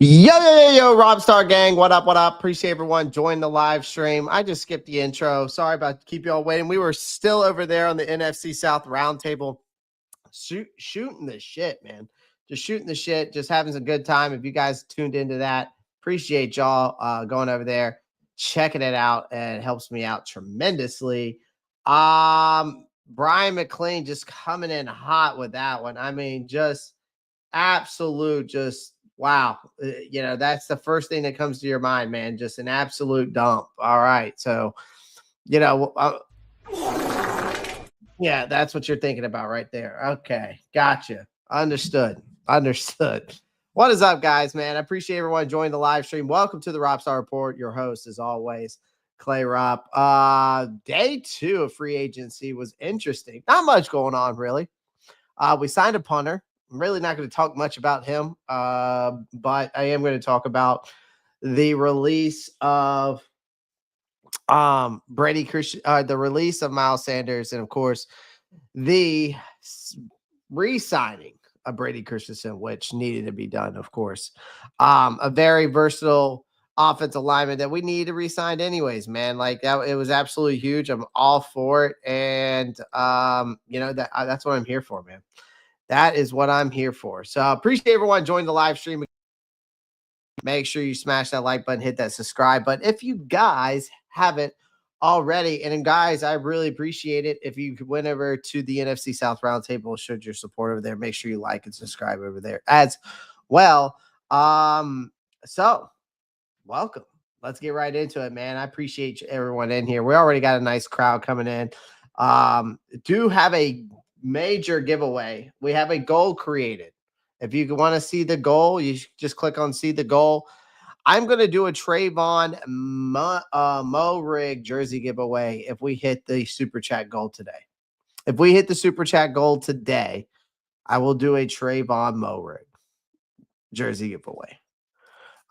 Yo, Rob Star Gang. What up? Appreciate everyone joining the live stream. I just skipped the intro. Sorry about keep y'all waiting. We were still over there on the NFC South roundtable shooting the shit, man. Just shooting the shit, just having some good time. If you guys tuned into that, appreciate y'all going over there, checking it out, and it helps me out tremendously. Brian McLean just coming in hot with that one. I mean, just absolute, just wow. That's the first thing that comes to your mind, man. Just an absolute dump. All right. So, yeah, that's what you're thinking about right there. Okay. Gotcha. Understood. What is up, guys, man? I appreciate everyone joining the live stream. Welcome to the Ropp Star Report. Your host, as always, ClayRopp. Day 2 of free agency was interesting. Not much going on, really. We signed a punter. I'm really not going to talk much about him, but I am going to talk about the release of Brady Christensen, the release of Miles Sanders, and of course, the re-signing of Brady Christensen, which needed to be done, of course. A very versatile offensive lineman that we need to re-sign anyways, man. Like that, it was absolutely huge. I'm all for it, and that's what I'm here for, man. That is what I'm here for. So appreciate everyone joining the live stream. Make sure you smash that like button, hit that subscribe button if you guys haven't already. And guys, I really appreciate it if you went over to the NFC South Roundtable, showed your support over there. Make sure you like and subscribe over there as well. So welcome. Let's get right into it, man. I appreciate everyone in here. We already got a nice crowd coming in. Do have a major giveaway. We have a goal created. If you want to see the goal, you just click on see the goal. I'm going to do a Tre'von Mo Rig jersey giveaway if we hit the super chat goal today. If we hit the super chat goal today, I will do a Tre'von Mo Rig jersey giveaway.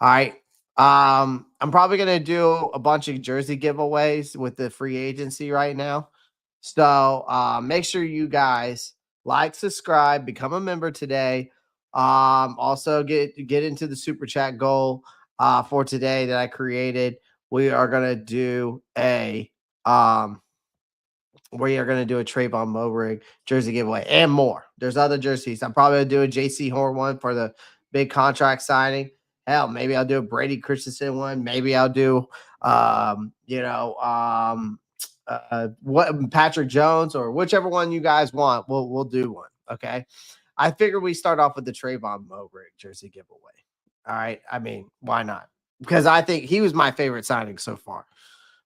All right. I'm probably going to do a bunch of jersey giveaways with the free agency right now. So make sure you guys like, subscribe, become a member today. Also get into the super chat goal for today that I created. We are gonna do a Tre'von Mo Rig jersey giveaway and more. There's other jerseys. I'm probably gonna do a JC Horn one for the big contract signing. Hell, maybe I'll do a Brady Christensen one. Maybe I'll do what Patrick Jones or whichever one you guys want. We'll do one. Okay. I figured we start off with the Tre'von Mo Rig jersey giveaway. All right. I mean, why not? Because I think he was my favorite signing so far,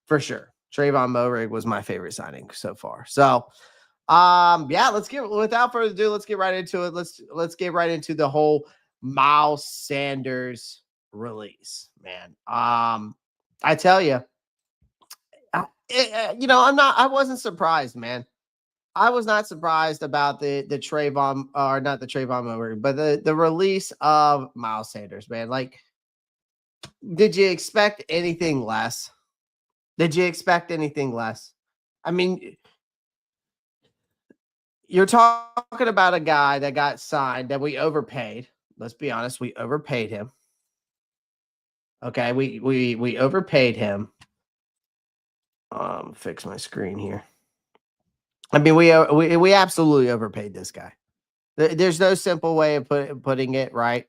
for sure. Tre'von Mo Rig was my favorite signing so far. So, without further ado, let's get right into it. Let's get right into the whole Miles Sanders release, man. I tell you, I wasn't surprised, man. I was not surprised about the Tre'von, or not the Tre'von Mo Rig, but the release of Miles Sanders, man. Like, did you expect anything less? I mean, you're talking about a guy that got signed that we overpaid. Let's be honest, we overpaid him. Okay, we overpaid him. Fix my screen here. I mean, we absolutely overpaid this guy. There's no simple way of putting it, right?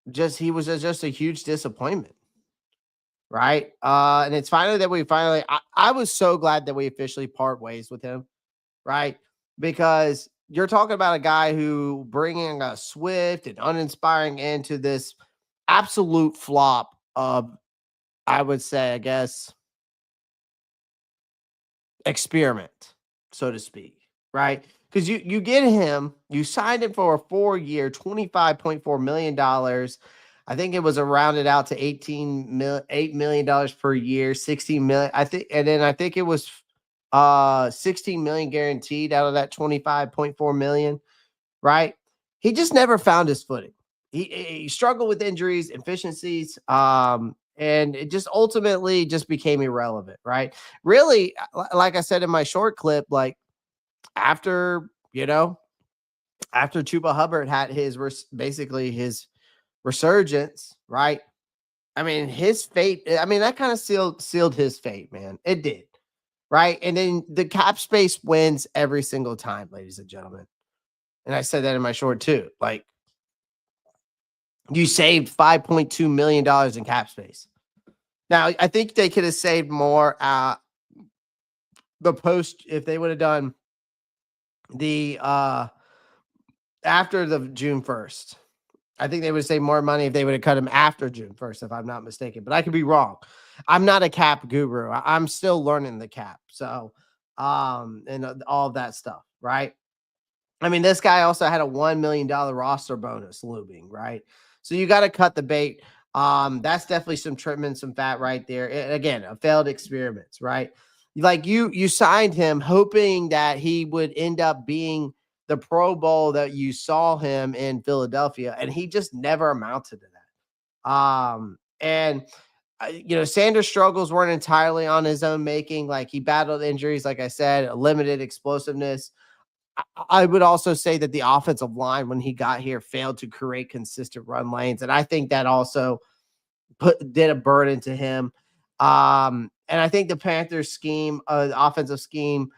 He was just a huge disappointment, right? And it's finally that I was so glad that we officially part ways with him, right? Because you're talking about a guy who bringing a swift and uninspiring end to this absolute flop of, I would say, I guess, experiment, so to speak, right? Because you get him, you signed him for a 4-year, $25.4 million. I think it was rounded out to $8 million per year, 16 million. I think it was 16 million guaranteed out of that 25.4 million, right? He just never found his footing. He struggled with injuries, efficiencies, and it just ultimately just became irrelevant, right? Really, like I said in my short clip, like after Chuba Hubbard had basically his resurgence, right? I mean, his fate, I mean, that kind of sealed his fate, man. It did, right? And then the cap space wins every single time, ladies and gentlemen. And I said that in my short too. Like, you saved $5.2 million in cap space. Now, I think they could have saved more the post if they would have done the after the June 1st. I think they would save more money if they would have cut him after June 1st, if I'm not mistaken. But I could be wrong. I'm not a cap guru. I'm still learning the cap. So, and all of that stuff, right? I mean, this guy also had a $1 million roster bonus looming, right? So you got to cut the bait. That's definitely some trimming, some fat right there. Again, a failed experiments, right? Like you signed him hoping that he would end up being the Pro Bowl that you saw him in Philadelphia, and he just never amounted to that. And Sanders' struggles weren't entirely on his own making. Like, he battled injuries, like I said, limited explosiveness. I would also say that the offensive line, when he got here, failed to create consistent run lanes, and I think that also did a burden to him. And I think the Panthers scheme, the offensive scheme,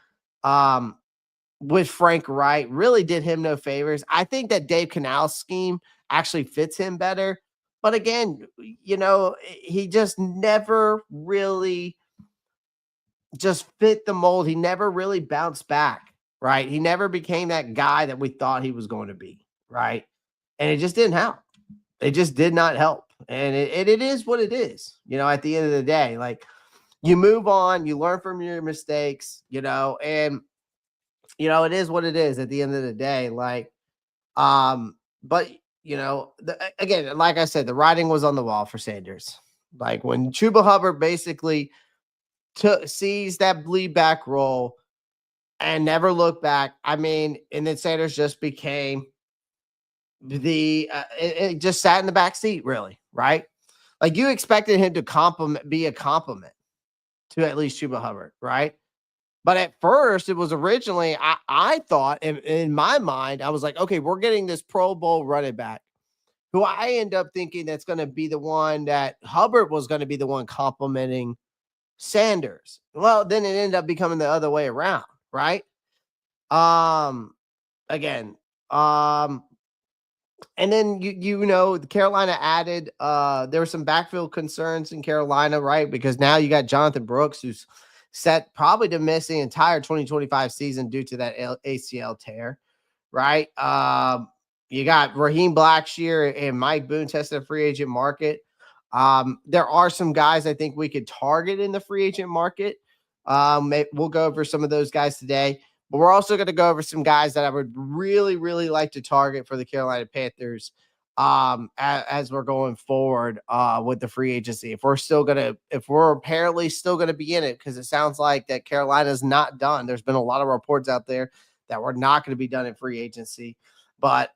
with Frank Wright really did him no favors. I think that Dave Canal's scheme actually fits him better. But again, he just never really just fit the mold. He never really bounced back, right? He never became that guy that we thought he was going to be, right? And it just didn't help. It just did not help. And it is what it is, at the end of the day. Like, you move on, you learn from your mistakes, and it is what it is at the end of the day. Like, but again, like I said, the writing was on the wall for Sanders. Like, when Chuba Hubbard basically sees that bleed back roll and never looked back. I mean, and then Sanders just became it just sat in the back seat, really, right? Like, you expected him to be a compliment to at least Chuba Hubbard, right? But at first, it was originally, I thought in my mind, I was like, okay, we're getting this Pro Bowl running back who I end up thinking that's going to be the one that Hubbard was going to be the one complimenting Sanders. Well, then it ended up becoming the other way around, right? Again, and then Carolina added there were some backfield concerns in Carolina, right? Because now you got Jonathan Brooks, who's set probably to miss the entire 2025 season due to that ACL tear, right? You got Raheem Blackshear and Mike Boone tested a free agent market. There are some guys I think we could target in the free agent market. We'll go over some of those guys today, but we're also going to go over some guys that I would really, really like to target for the Carolina Panthers as we're going forward with the free agency. If we're apparently still going to be in it, because it sounds like that Carolina's not done. There's been a lot of reports out there that we're not going to be done in free agency, but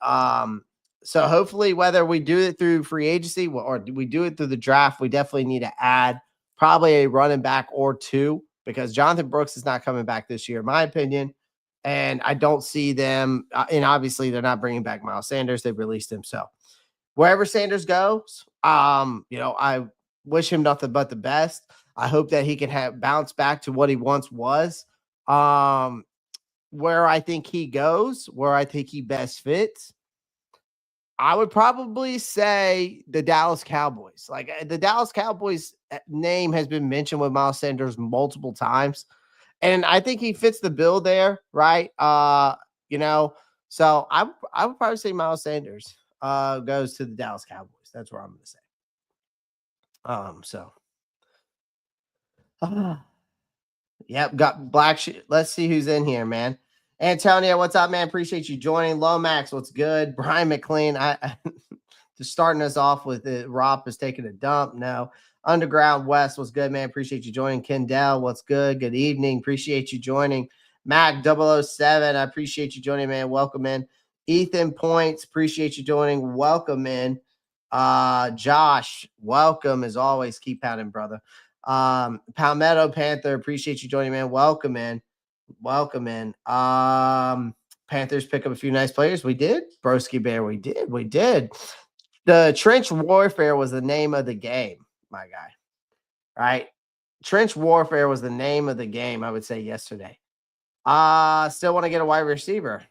so hopefully, whether we do it through free agency or we do it through the draft, we definitely need to add probably a running back or two, because Jonathan Brooks is not coming back this year, in my opinion. And I don't see them. And obviously, they're not bringing back Miles Sanders. They've released him. So wherever Sanders goes, I wish him nothing but the best. I hope that he can bounce back to what he once was. Where I think he goes, where I think he best fits, I would probably say the Dallas Cowboys. Like, the Dallas Cowboys name has been mentioned with Miles Sanders multiple times, and I think he fits the bill there, right? So I would probably say Miles Sanders goes to the Dallas Cowboys. That's what I'm going to say. Yep, got black. Let's see who's in here, man. Antonio, what's up, man? Appreciate you joining. Lomax, what's good? Brian McLean, I just starting us off with it. Ropp is taking a dump. No. Underground West, what's good, man? Appreciate you joining. Kendall, what's good? Good evening. Appreciate you joining. Mac 007, I appreciate you joining, man. Welcome in. Ethan Points, appreciate you joining. Welcome in. Josh, welcome as always. Keep pounding, brother. Palmetto Panther, appreciate you joining, man. Welcome in. Panthers pick up a few nice players. We did. Broski Bear, we did. The trench warfare was the name of the game, my guy. Right? Trench warfare was the name of the game, I would say yesterday. Still want to get a wide receiver.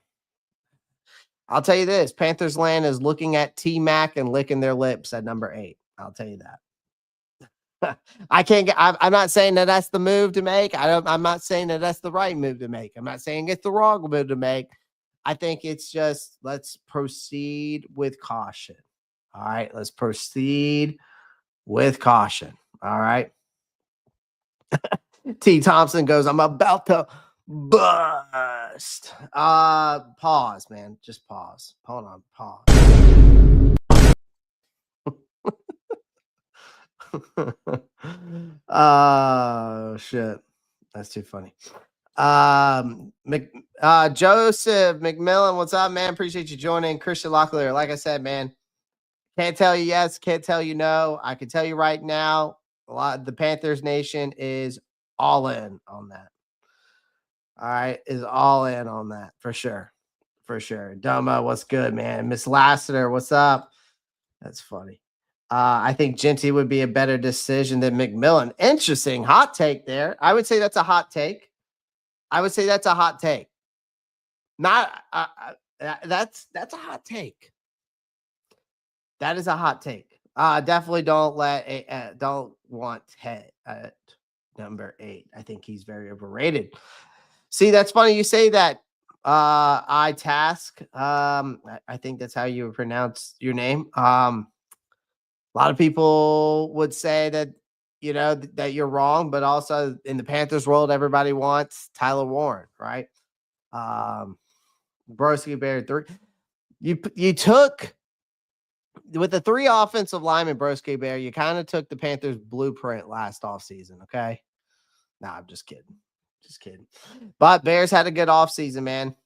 I'll tell you this, Panthers land is looking at T-Mac and licking their lips at number 8. I'll tell you that. I can't get. I'm not saying that that's the move to make. I'm not saying that that's the right move to make. I'm not saying it's the wrong move to make. I think it's just let's proceed with caution. All right, let's proceed with caution. All right. T. Thompson goes, I'm about to bust. Pause, man. Just pause. Hold on. Pause. Oh shit. That's too funny. Joseph McMillan, what's up, man? Appreciate you joining. Christian Locklear, like I said, man, can't tell you yes, can't tell you no. I can tell you right now, the Panthers Nation is all in on that. All right, is all in on that for sure. For sure. Doma, what's good, man? Miss Lassiter, what's up? That's funny. I think Genty would be a better decision than McMillan. Interesting. Hot take there. I would say that's a hot take. Not that's a hot take. That is a hot take. Definitely don't want Ted at number 8. I think he's very overrated. See, that's funny you say that. I task. I think that's how you pronounce your name. A lot of people would say that that you're wrong, but also in the Panthers world, everybody wants Tyler Warren, right? Broski Bear 3. You took with the 3 offensive linemen, Broski Bear. You kind of took the Panthers blueprint last offseason. Okay, nah, I'm just kidding. But Bears had a good offseason, man.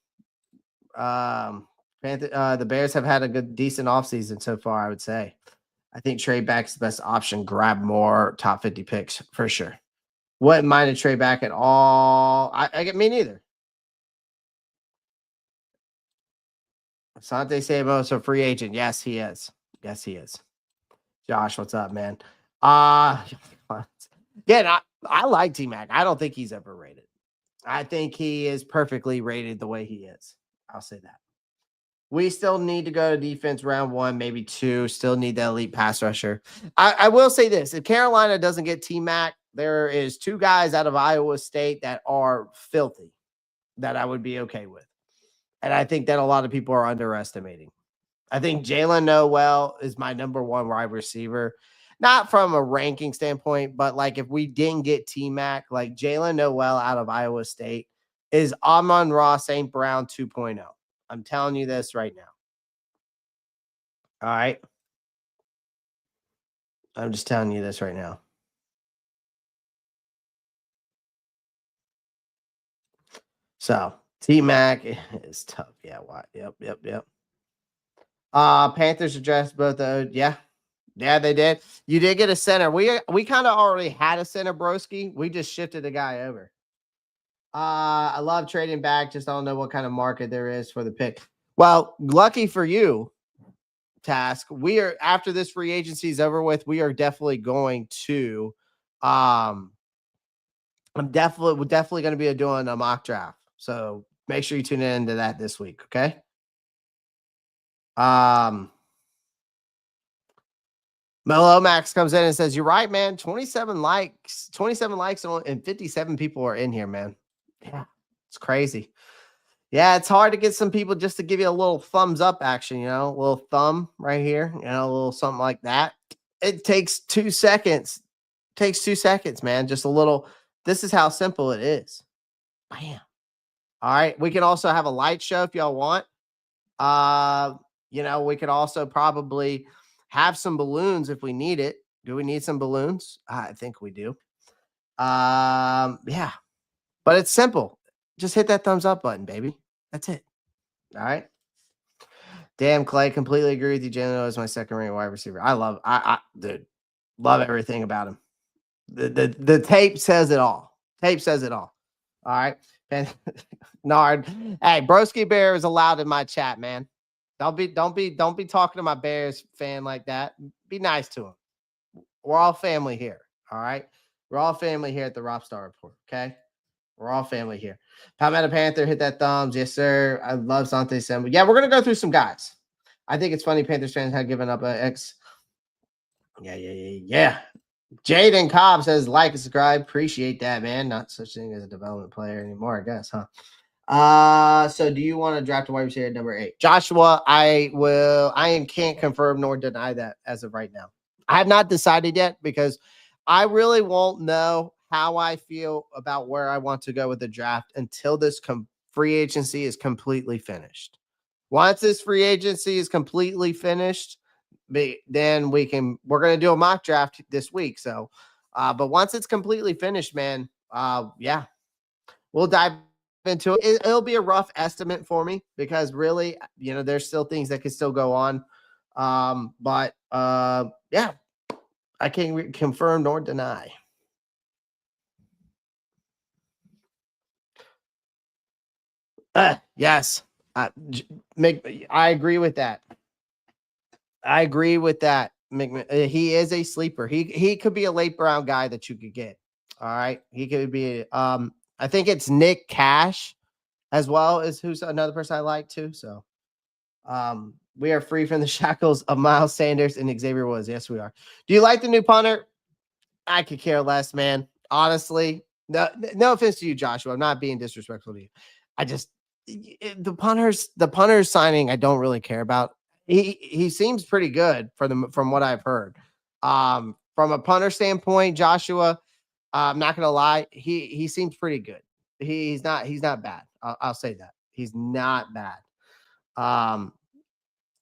The Bears have had a decent offseason so far, I would say. I think trade back's the best option. Grab more top 50 picks for sure. Wouldn't mind a trade back at all. I get me neither. Asante Samuel's a free agent. Yes, he is. Josh, what's up, man? Again, I like T-Mac. I don't think he's overrated. I think he is perfectly rated the way he is. I'll say that. We still need to go to defense round 1, maybe 2. Still need that elite pass rusher. I will say this. If Carolina doesn't get T-Mac, there is 2 guys out of Iowa State that are filthy that I would be okay with. And I think that a lot of people are underestimating. I think Jalen Noel is my number 1 wide receiver. Not from a ranking standpoint, but like if we didn't get T-Mac, like Jalen Noel out of Iowa State is Amon-Ra St. Brown 2.0. I'm telling you this right now. All right. I'm just telling you this right now. So T-Mac is tough. Yeah. Why? Yep. Panthers addressed both those. Yeah, they did. You did get a center. We kind of already had a center, Broski. We just shifted the guy over. I love trading back. Just don't know what kind of market there is for the pick. Well, lucky for you, Task. We are after this free agency is over with. We are definitely going to. We're definitely going to be doing a mock draft. So make sure you tune in to that this week. Okay. Melo Max comes in and says, "You're right, man. 27 likes, and 57 people are in here, man. Yeah, it's crazy. Yeah, it's hard to get some people just to give you a little thumbs up action, a little thumb right here, a little something like that. It takes 2 seconds. Takes 2 seconds, man. Just a little. This is how simple it is. Bam. All right. We can also have a light show if y'all want. We could also probably have some balloons if we need it. Do we need some balloons? I think we do. Yeah. But it's simple. Just hit that thumbs up button, baby. That's it. All right. Damn, Clay, completely agree with you. Jalen is my second-ranked wide receiver. I dude, love everything about him. The tape says it all. All right. Nard. Hey, Broski Bear is allowed in my chat, man. Don't be talking to my Bears fan like that. Be nice to him. We're all family here. All right. We're all family here at the Ropp Star Report. Okay. We're all family here. Carolina Panther, hit that thumbs. Yes, sir. I love Sante Semba. Yeah, we're gonna go through some guys. I think it's funny Panthers fans have given up an X. Yeah. Jaden Cobb says like and subscribe. Appreciate that, man. Not such thing as a development player anymore, I guess, huh? So do you want to draft a wide receiver at number 8? Joshua, can't confirm nor deny that as of right now. I have not decided yet because I really won't know how I feel about where I want to go with the draft until this free agency is completely finished. Once this free agency is completely finished, then we're going to do a mock draft this week. So, but once it's completely finished, man, yeah, we'll dive into it. It'll be a rough estimate for me because really, there's still things that can still go on. But yeah, I can't confirm nor deny. Yes, I agree with that. I agree with that. He is a sleeper. He could be a late round guy that you could get. All right, he could be. I think it's Nick Cash as well as who's another person I like too. So, we are free from the shackles of Miles Sanders and Xavier Woods. Yes, we are. Do you like the new punter? I could care less, man. Honestly, no offense to you, Joshua. I'm not being disrespectful to you. I just the punters signing. I don't really care about. He seems pretty good from what I've heard. From a punter standpoint, Joshua, I'm not gonna lie. He seems pretty good. He's not bad. I'll say that he's not bad.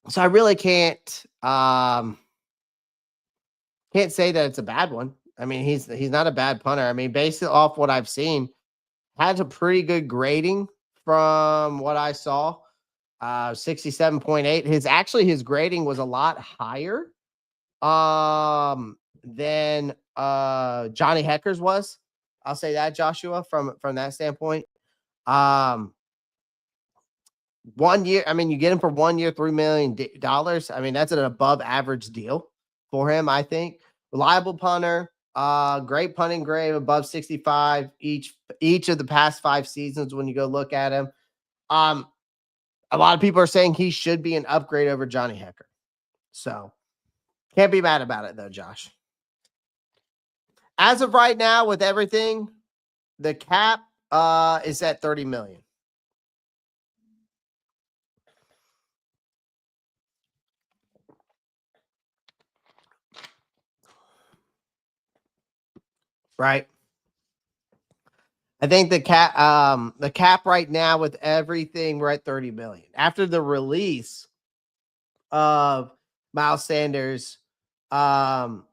So I really can't say that it's a bad one. I mean, he's not a bad punter. I mean, based off what I've seen, has a pretty good grading from what I saw. 67.8. His grading was a lot higher than Johnny Hecker's was. I'll say that, Joshua, from that standpoint. 1 year, I mean, you get him for 1 year, $3 million. I mean, that's an above average deal for him, I think. Reliable punter, great punting grade, above 65 each of the past 5 seasons when you go look at him. A lot of people are saying he should be an upgrade over Johnny Hecker. So can't be mad about it though, Josh. As of right now, with everything, the cap is at 30 million. Right. I think the cap right now with everything, we're at 30 million. After the release of Miles Sanders, that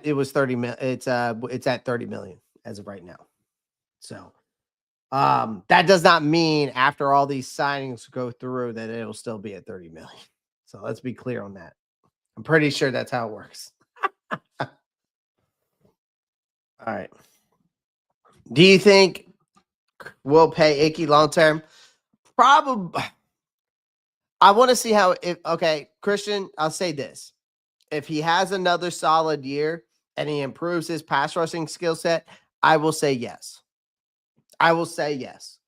it was 30 million. It's at 30 million as of right now. So that does not mean after all these signings go through that it'll still be at 30 million. So let's be clear on that. I'm pretty sure that's how it works. All right. Do you think we'll pay Icky long term? Probably. I want to see how okay, Christian, I'll say this. If he has another solid year and he improves his pass rushing skill set, I will say yes. I will say yes.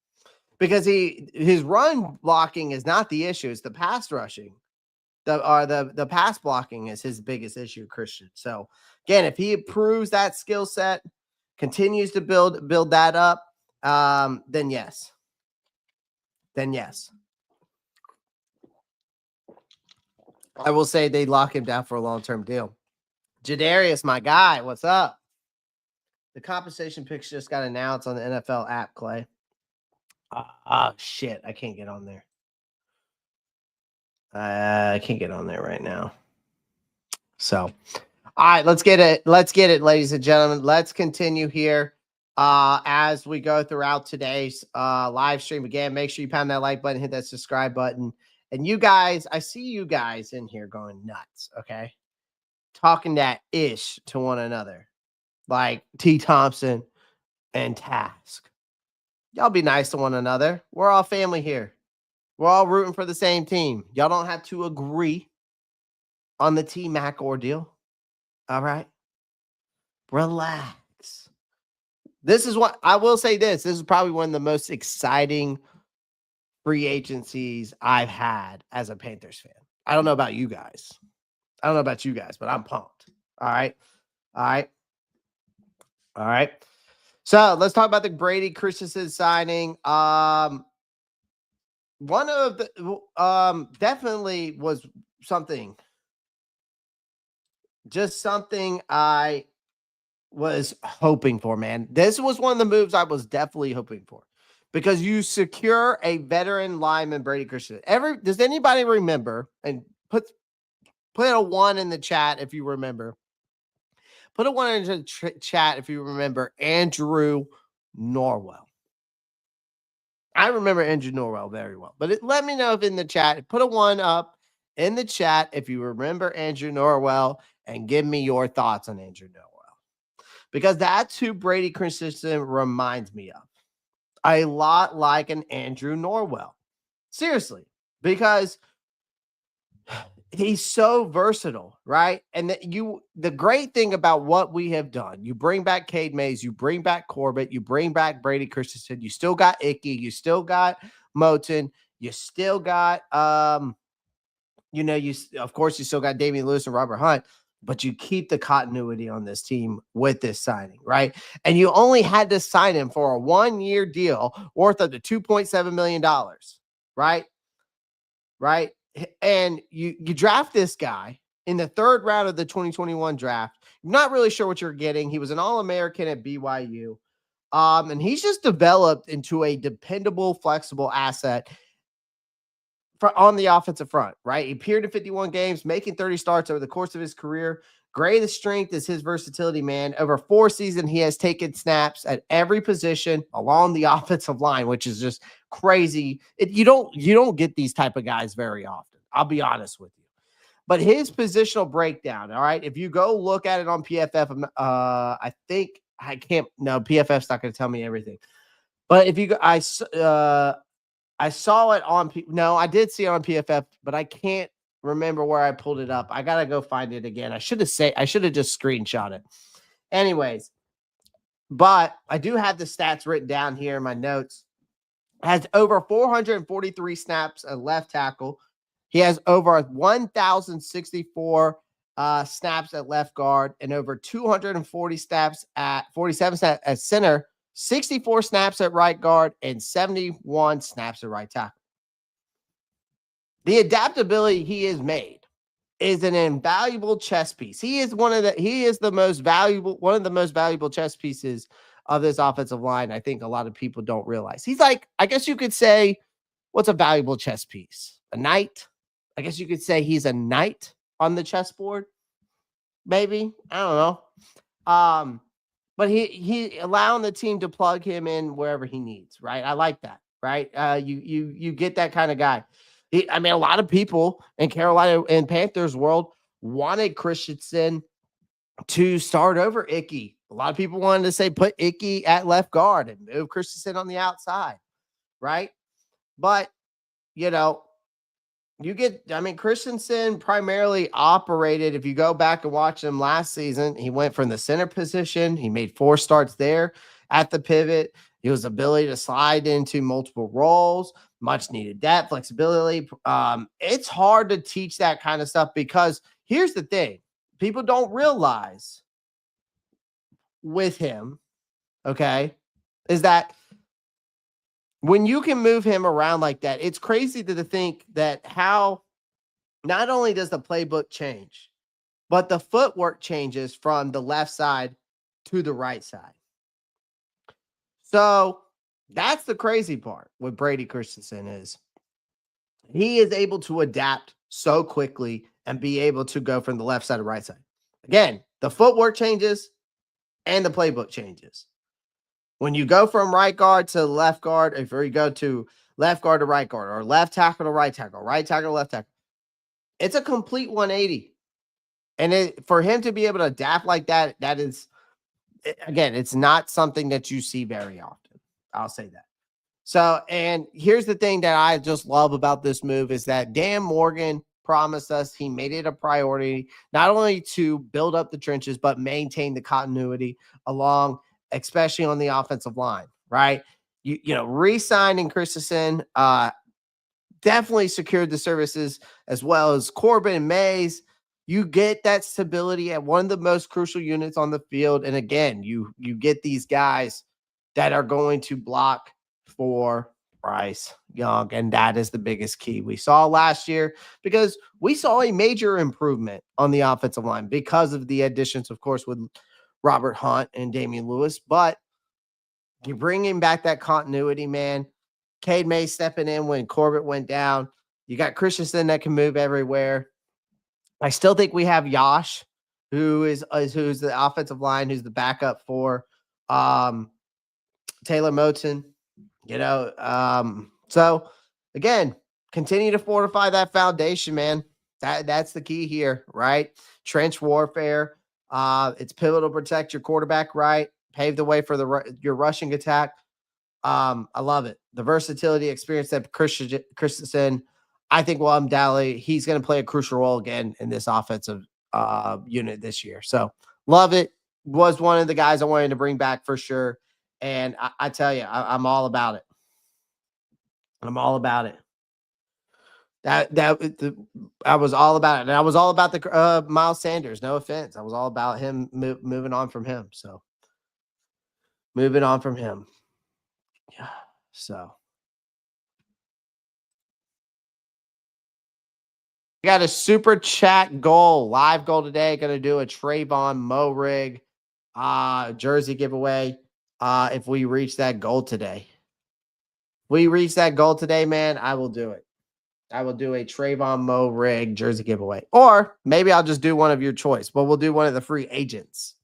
Because his run blocking is not the issue, it's the pass rushing. The pass blocking is his biggest issue, Christian. So again, if he improves that skill set, continues to build that up, then yes. Then yes. I will say they lock him down for a long-term deal. Jadarius, my guy, what's up? The compensation picks just got announced on the NFL app, Clay. Shit, I can't get on there. I can't get on there right now. So, all right, let's get it. Let's get it, ladies and gentlemen. Let's continue here as we go throughout today's live stream. Again, make sure you pound that like button, hit that subscribe button. And you guys, I see you guys in here going nuts, okay? Talking that ish to one another, like T. Thompson and Task. Y'all be nice to one another. We're all family here. We're all rooting for the same team. Y'all don't have to agree on the T-Mac ordeal. All right? Relax. This is what I will say this. This is probably one of the most exciting free agencies I've had as a Panthers fan. I don't know about you guys. But I'm pumped. All right. All right. All right. So let's talk about the Brady Christensen signing. One of the definitely was something, just something I was hoping for, man. This was one of the moves I was definitely hoping for because you secure a veteran lineman, Brady Christensen. Does anybody remember? And put a one in the chat if you remember. Put a one in the chat if you remember Andrew Norwell. I remember Andrew Norwell very well, but let me know if in the chat, put a one up in the chat if you remember Andrew Norwell and give me your thoughts on Andrew Norwell. Because that's who Brady Christensen reminds me of. A lot like an Andrew Norwell. Seriously, because he's so versatile, right? And the great thing about what we have done, you bring back Cade Mays, you bring back Corbett, you bring back Brady Christensen, you still got Icky, you still got Moton, you still got of course you still got Damian Lewis and Robert Hunt, but you keep the continuity on this team with this signing, right? And you only had to sign him for a 1-year deal worth up to $2.7 million, right? Right. And you draft this guy in the third round of the 2021 draft. You're not really sure what you're getting. He was an All-American at BYU. And he's just developed into a dependable, flexible asset on the offensive front, right? He appeared in 51 games, making 30 starts over the course of his career. Greatest strength is his versatility, man. Over 4 seasons, he has taken snaps at every position along the offensive line, which is just crazy. You don't get these type of guys very often. I'll be honest with you. But his positional breakdown, all right, if you go look at it on PFF, I think I can't. No, PFF's not going to tell me everything. But if you go, I saw it on. No, I did see it on PFF, but I can't remember where I pulled it up. I gotta go find it again. I should have just screenshot it. Anyways, but I do have the stats written down here in my notes. Has over 443 snaps at left tackle. He has over 1,064 snaps at left guard and over 240 snaps at 47 snaps at center. 64 snaps at right guard and 71 snaps at right tackle. The adaptability he has made is an invaluable chess piece. He is one of the most valuable chess pieces of this offensive line. I think a lot of people don't realize. He's like, I guess you could say, what's a valuable chess piece? A knight? I guess you could say he's a knight on the chessboard. Maybe. I don't know. But he allowing the team to plug him in wherever he needs, right? I like that, right? You get that kind of guy. A lot of people in Carolina and Panthers world wanted Christensen to start over Icky. A lot of people wanted to say put Icky at left guard and move Christensen on the outside, right? But Christensen primarily operated. If you go back and watch him last season, he went from the center position. He made 4 starts there at the pivot. He was ability to slide into multiple roles, much needed depth, flexibility. It's hard to teach that kind of stuff because here's the thing. People don't realize with him, okay, is that when you can move him around like that, it's crazy to think that how not only does the playbook change, but the footwork changes from the left side to the right side. So that's the crazy part with Brady Christensen is he is able to adapt so quickly and be able to go from the left side to right side. Again, the footwork changes and the playbook changes. When you go from right guard to left guard, if you go to left guard to right guard or left tackle to right tackle to left tackle, it's a complete 180. And for him to be able to adapt like that, that is, again, it's not something that you see very often. I'll say that. So, and here's the thing that I just love about this move is that Dan Morgan promised us he made it a priority not only to build up the trenches but maintain the continuity along, especially on the offensive line. Right? Re-signing Christensen definitely secured the services as well as Corbin and Mays. You get that stability at one of the most crucial units on the field, and again, you get these guys that are going to block for Bryce Young, and that is the biggest key we saw last year because we saw a major improvement on the offensive line because of the additions, of course, with Robert Hunt and Damian Lewis. But you're bringing back that continuity, man. Cade May stepping in when Corbett went down. You got Christensen that can move everywhere. I still think we have Yash, who's the offensive line, who's the backup for um, Taylor Moton. So again, continue to fortify that foundation, man. That's the key here, right? Trench warfare. It's pivotal to protect your quarterback, right? Pave the way for your rushing attack. I love it. The versatility experience that Christensen, I think he's going to play a crucial role again in this offensive unit this year. So love it. Was one of the guys I wanted to bring back for sure. And I tell you, I'm all about it. I'm all about it. I was all about it, and I was all about the Miles Sanders. No offense, I was all about him moving on from him. So moving on from him. Yeah. So we got a super chat goal, live goal today. Going to do a Tre'von Mo rig jersey giveaway if we reach that goal today. If we reach that goal today, man, I will do it. I will do a Tre'von Mo rig jersey giveaway. Or maybe I'll just do one of your choice, but we'll do one of the free agents,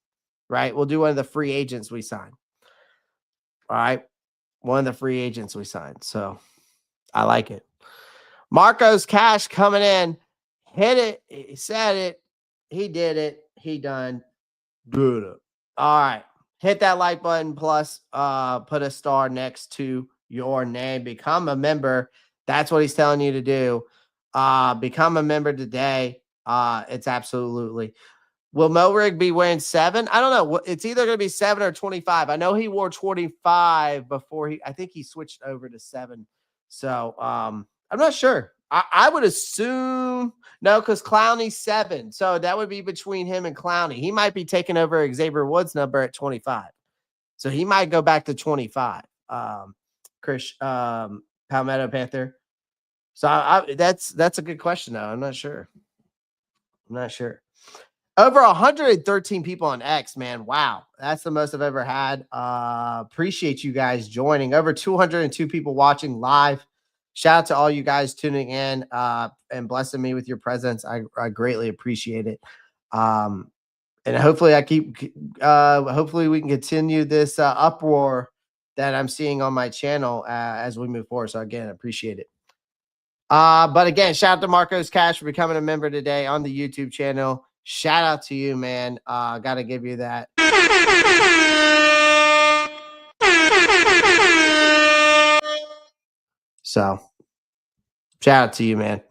right? We'll do one of the free agents we signed. All right. One of the free agents we signed. So I like it. Marco's Cash coming in. Hit it. He said it. He did it. He done. Good. All right. Hit that like button plus put a star next to your name. Become a member. That's what he's telling you to do. Become a member today. It's absolutely. Will Morig be wearing 7? I don't know. It's either going to be 7 or 25. I know he wore 25 before I think he switched over to 7. So I'm not sure. I would assume no, because Clowney's 7. So that would be between him and Clowney. He might be taking over Xavier Woods' number at 25. So he might go back to 25. Chris Palmetto Panther. So that's a good question though. I'm not sure. Over 113 people on X, man. Wow. That's the most I've ever had. Appreciate you guys joining. Over 202 people watching live. Shout out to all you guys tuning in and blessing me with your presence. I greatly appreciate it. And hopefully hopefully we can continue this uproar that I'm seeing on my channel as we move forward. So again, I appreciate it. But again, shout out to Marcos Cash for becoming a member today on the YouTube channel. Shout out to you, man. Got to give you that. So, shout out to you, man.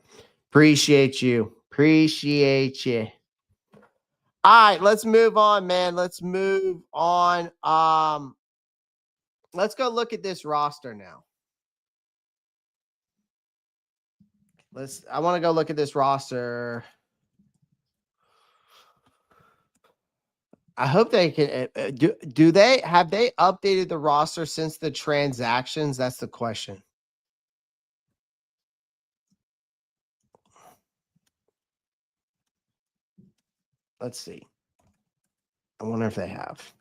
Appreciate you. Appreciate you. All right, let's move on, man. Let's move on. Let's go look at this roster now. I want to go look at this roster. I hope they can do they have they updated the roster since the transactions? That's the question. Let's see. I wonder if they have.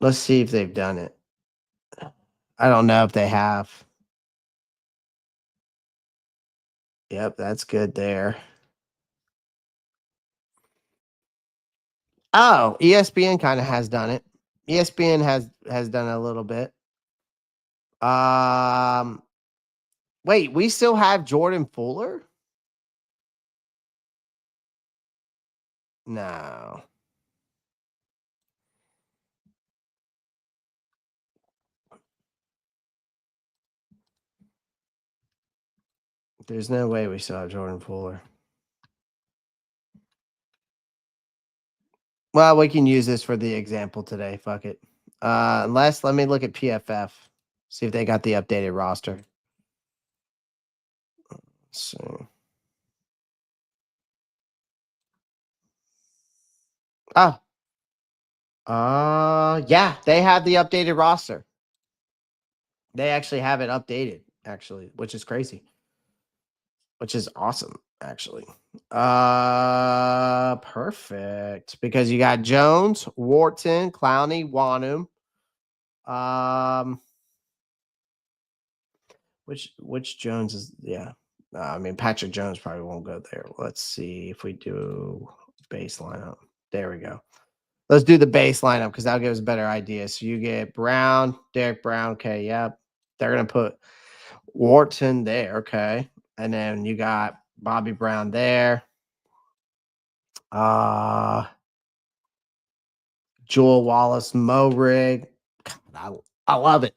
Let's see if they've done it. I don't know if they have. Yep, that's good there. Oh, ESPN kind of has done it. ESPN has done it a little bit. Wait, we still have Jordan Fuller? No. There's no way we saw Jordan Fuller. Well, we can use this for the example today. Fuck it. Unless, let me look at PFF. See if they got the updated roster. So, oh, yeah, they have the updated roster. They actually have it updated, actually, which is crazy, which is awesome, actually. Perfect, because you got Jones, Wharton, Clowney, Wanum. Which Jones is, yeah. I mean, Patrick Jones probably won't go there. Let's see if we do base lineup. There we go. Let's do the base lineup because that'll give us a better idea. So you get Brown, Derek Brown. Okay, yep. They're gonna put Wharton there. Okay, and then you got Bobby Brown there. Joel Wallace, Morig. I love it,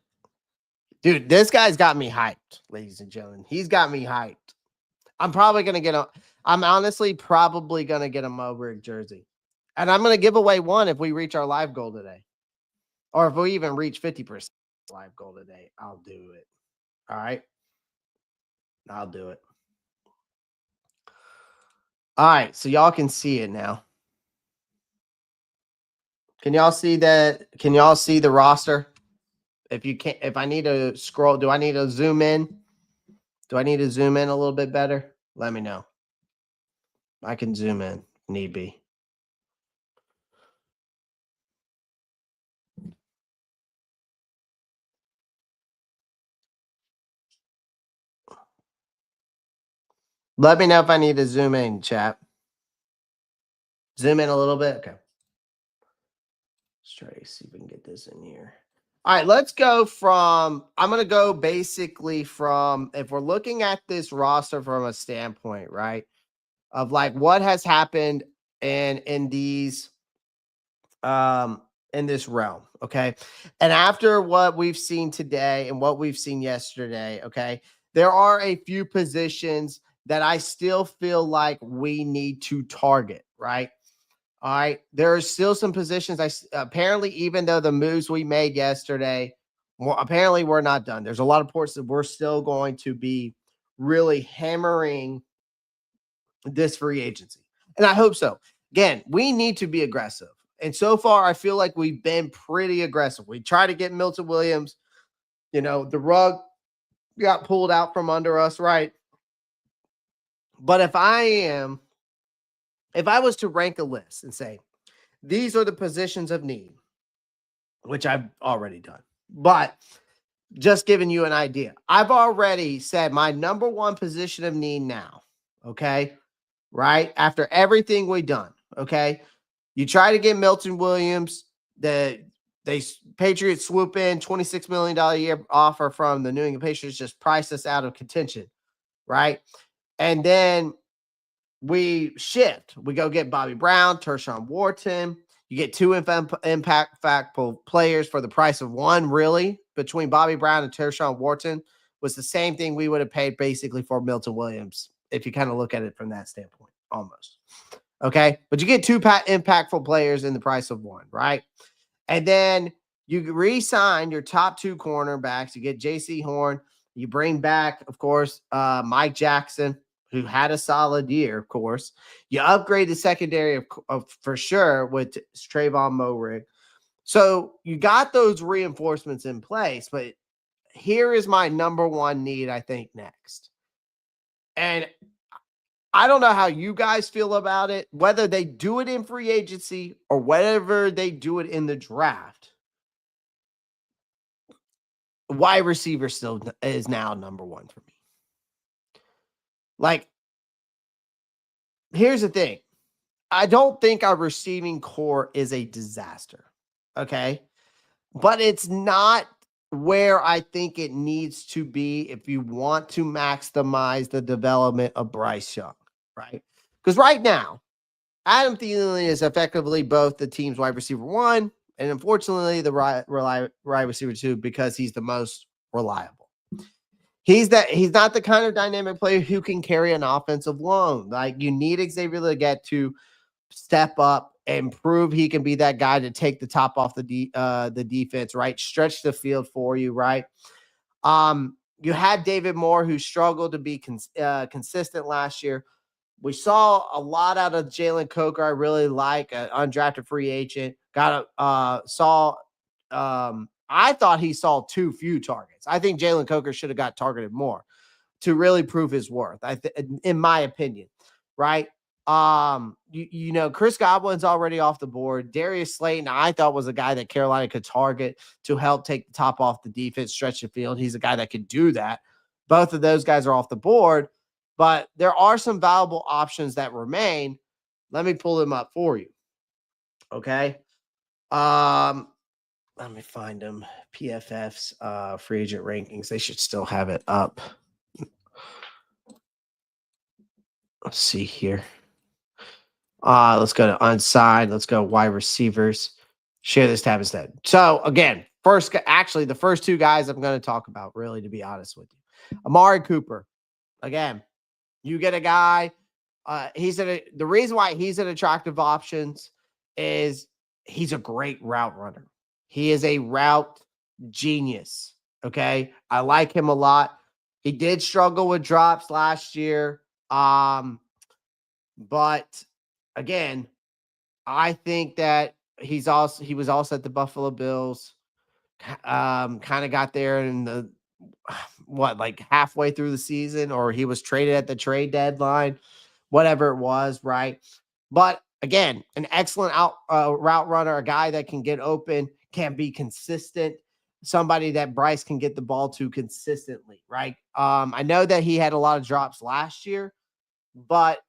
dude. This guy's got me hyped, ladies and gentlemen. He's got me hyped. I'm probably gonna get a. I'm honestly probably gonna get a Moberg jersey, and I'm gonna give away one if we reach our live goal today, or if we even reach 50% live goal today. I'll do it. All right, I'll do it. All right, so y'all can see it now. Can y'all see that? Can y'all see the roster? If you can't, if I need to scroll, do I need to zoom in? Do I need to zoom in a little bit better? Let me know. I can zoom in, need be. Let me know if I need to zoom in, chat. Zoom in a little bit. Okay. Let's try to see if we can get this in here. All right, let's go from, I'm going to go basically from, if we're looking at this roster from a standpoint, right, of like what has happened in these, in this realm, okay? And after what we've seen today and what we've seen yesterday, okay, there are a few positions that I still feel like we need to target, right? All right. There are still some positions. Apparently, even though the moves we made yesterday, well, apparently we're not done. There's a lot of ports that we're still going to be really hammering this free agency. And I hope so. Again, we need to be aggressive. And so far, I feel like we've been pretty aggressive. We tried to get Milton Williams. You know, the rug got pulled out from under us, right? But if I was to rank a list and say, these are the positions of need, which I've already done. But just giving you an idea, I've already said my number one position of need now. Okay. Right. After everything we've done. Okay. You try to get Milton Williams, they Patriots swoop in $26 million a year offer from the New England Patriots, just price us out of contention. Right. And then we shift. We go get Bobby Brown, Tershawn Wharton. You get two impactful players for the price of one, really, between Bobby Brown and Tershawn Wharton was the same thing we would have paid basically for Milton Williams, if you kind of look at it from that standpoint, almost. Okay. But you get two impactful players in the price of one, right? And then you re-sign your top two cornerbacks. You get J.C. Horn. You bring back, of course, Mike Jackson, who had a solid year, of course. You upgrade the secondary of for sure with Tre'von Morig. So you got those reinforcements in place, but here is my number one need, I think, next. And I don't know how you guys feel about it, whether they do it in free agency or whether they do it in the draft. Wide receiver still is now number one for me. Like, here's the thing. I don't think our receiving core is a disaster. Okay. But it's not where I think it needs to be if you want to maximize the development of Bryce Young. Right. Because right now, Adam Thielen is effectively both the team's wide receiver 1 and unfortunately the wide receiver 2 because he's the most reliable. He's not the kind of dynamic player who can carry an offensive load. Like, you need Xavier Legette to step up and prove he can be that guy to take the top off the defense, right? Stretch the field for you, right? You had David Moore, who struggled to be consistent last year. We saw a lot out of Jalen Coker. I really like an undrafted free agent. I thought he saw too few targets. I think Jalen Coker should have got targeted more to really prove his worth. In my opinion, right? Chris Godwin's already off the board. Darius Slayton, I thought, was a guy that Carolina could target to help take the top off the defense, stretch the field. He's a guy that could do that. Both of those guys are off the board, but there are some valuable options that remain. Let me pull them up for you. Okay. Let me find them. PFF's free agent rankings. They should still have it up. Let's see here. Let's go to unsigned. Let's go wide receivers. Share this tab instead. So again, the first two guys I'm going to talk about, really, to be honest with you. Amari Cooper. Again, you get a guy. The reason why he's an attractive option is he's a great route runner. He is a route genius. Okay. I like him a lot. He did struggle with drops last year. But again, I think that he was also at the Buffalo Bills. Kind of got there in the like halfway through the season, or he was traded at the trade deadline, whatever it was, right? But again, an excellent route runner, a guy that can get open, can be consistent, somebody that Bryce can get the ball to consistently, right? I know that he had a lot of drops last year, but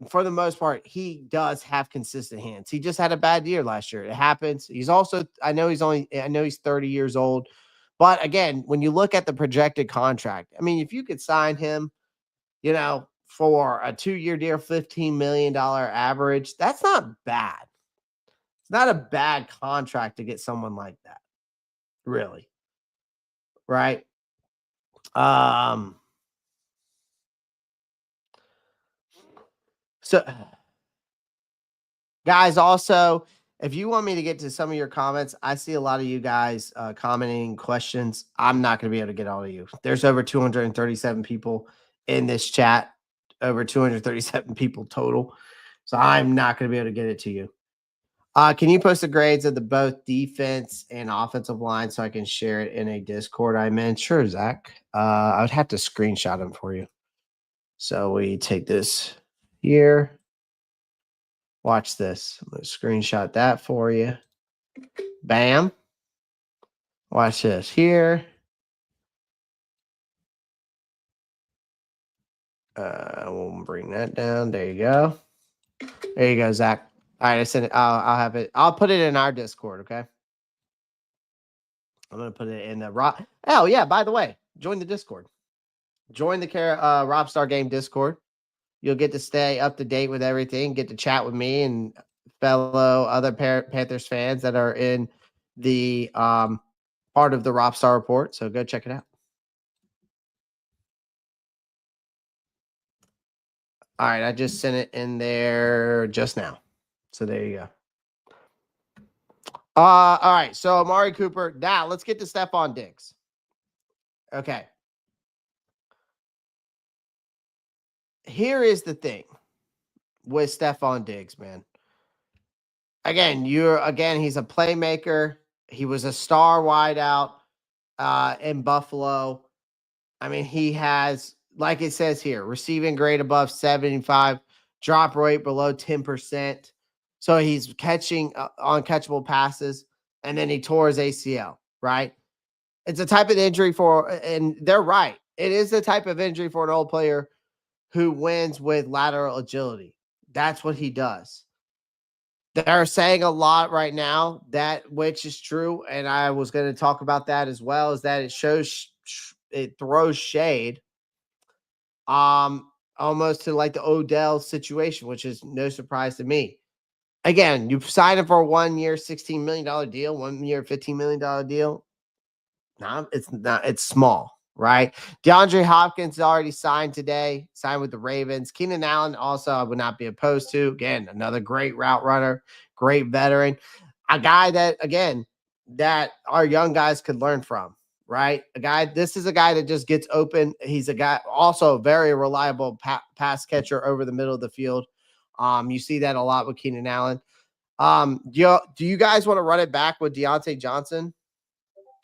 for the most part, he does have consistent hands. He just had a bad year last year. It happens. I know he's 30 years old. But again, when you look at the projected contract, I mean, if you could sign him, for a 2-year deal, $15 million average, that's not bad. It's not a bad contract to get someone like that, really. Right? So, guys, also, if you want me to get to some of your comments, I see a lot of you guys commenting questions. I'm not going to be able to get all of you. There's over 237 people in this chat, over 237 people total. So I'm not going to be able to get it to you. Can you post the grades of the both defense and offensive line so I can share it in a Discord I'm in? Sure, Zach. I would have to screenshot them for you. So we take this here. Watch this. I'm going to screenshot that for you. Bam. Watch this here. We'll bring that down. There you go. There you go, Zach. All right, I sent it. I'll have it. I'll put it in our Discord, okay? I'm going to put it in the Ropp. Oh, yeah, by the way, join the Discord. Join the Ropp Star Game Discord. You'll get to stay up to date with everything, get to chat with me and fellow other Panthers fans that are in the part of the Ropp Star Report. So go check it out. All right, I just sent it in there just now. So there you go. All right, so Amari Cooper. Now let's get to Stephon Diggs. Okay. Here is the thing with Stephon Diggs, man. Again, he's a playmaker. He was a star wideout in Buffalo. I mean, he has, like it says here, receiving grade above 75, drop rate below 10%. So he's catching uncatchable passes, and then he tore his ACL, right? It's a type of injury and they're right. It is the type of injury for an old player who wins with lateral agility. That's what he does. They're saying a lot right now, that which is true, and I was going to talk about that as well, is that it throws shade almost to like the Odell situation, which is no surprise to me. Again, you signed him for a 1 year, $16 million deal, 1 year, $15 million deal. No, it's not. It's small, right? DeAndre Hopkins is already signed today, signed with the Ravens. Keenan Allen also I would not be opposed to. Again, another great route runner, great veteran, a guy that again that our young guys could learn from. Right, a guy. This is a guy that just gets open. He's a guy also a very reliable pass catcher over the middle of the field. You see that a lot with Keenan Allen. Do you guys want to run it back with Deontay Johnson?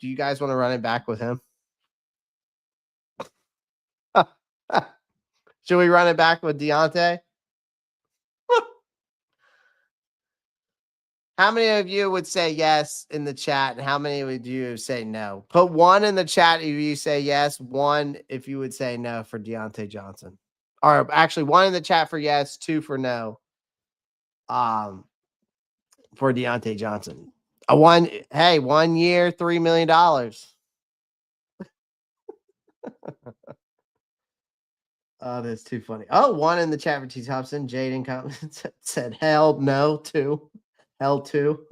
Do you guys want to run it back with him? Should we run it back with Deontay? How many of you would say yes in the chat, and how many would you say no? Put one in the chat if you say yes, one if you would say no for Deontay Johnson. Or actually one in the chat for yes, two for no. For Deontay Johnson. A 1 year, $3 million. Oh, that's too funny. Oh, one in the chat for T Thompson. Jaden said hell no, two. Hell two.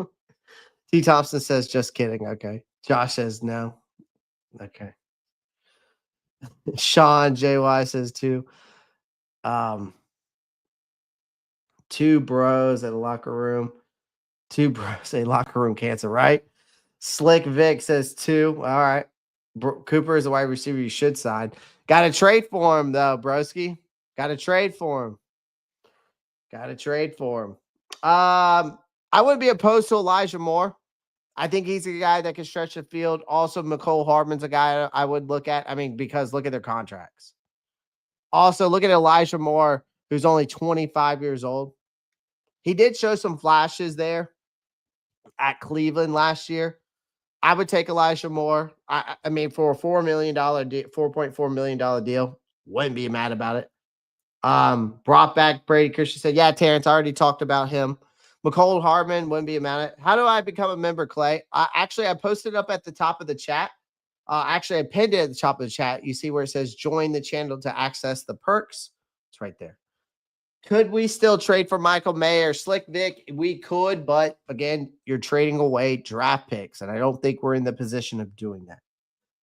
T Thompson says just kidding. Okay. Josh says no. Okay. Sean JY says two. Two bros at a locker room. Two bros a locker room cancer, right? Slick Vic says two. All right. Cooper is a wide receiver you should sign. Got to trade for him though, broski. Got to trade for him. Got to trade for him. I wouldn't be opposed to Elijah Moore. I think he's a guy that can stretch the field. Also, McCole Hardman's a guy I would look at. I mean, because look at their contracts. Also, look at Elijah Moore, who's only 25 years old. He did show some flashes there at Cleveland last year. I would take Elijah Moore. I mean, for a $4 million deal, $4.4 million deal, wouldn't be mad about it. Brought back Brady Christensen. Yeah, Terrence, I already talked about him. McCole Hardman wouldn't be mad at it. How do I become a member, Clay? I posted up at the top of the chat. I pinned it at the top of the chat. You see where it says join the channel to access the perks. It's right there. Could we still trade for Michael Mayer? Slick Vic, we could, but again, you're trading away draft picks, and I don't think we're in the position of doing that.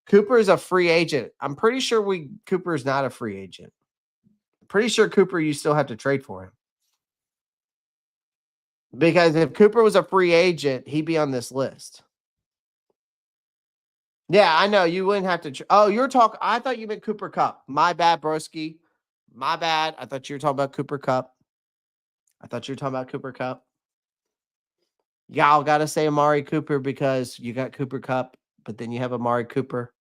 Cooper is a free agent. I'm pretty sure Cooper is not a free agent. Pretty sure Cooper, you still have to trade for him. Because if Cooper was a free agent, he'd be on this list. Yeah, I know. You wouldn't have to. You're talking. I thought you meant Cooper Kupp. My bad, broski. My bad. I thought you were talking about Cooper Kupp. Y'all got to say Amari Cooper because you got Cooper Kupp, but then you have Amari Cooper.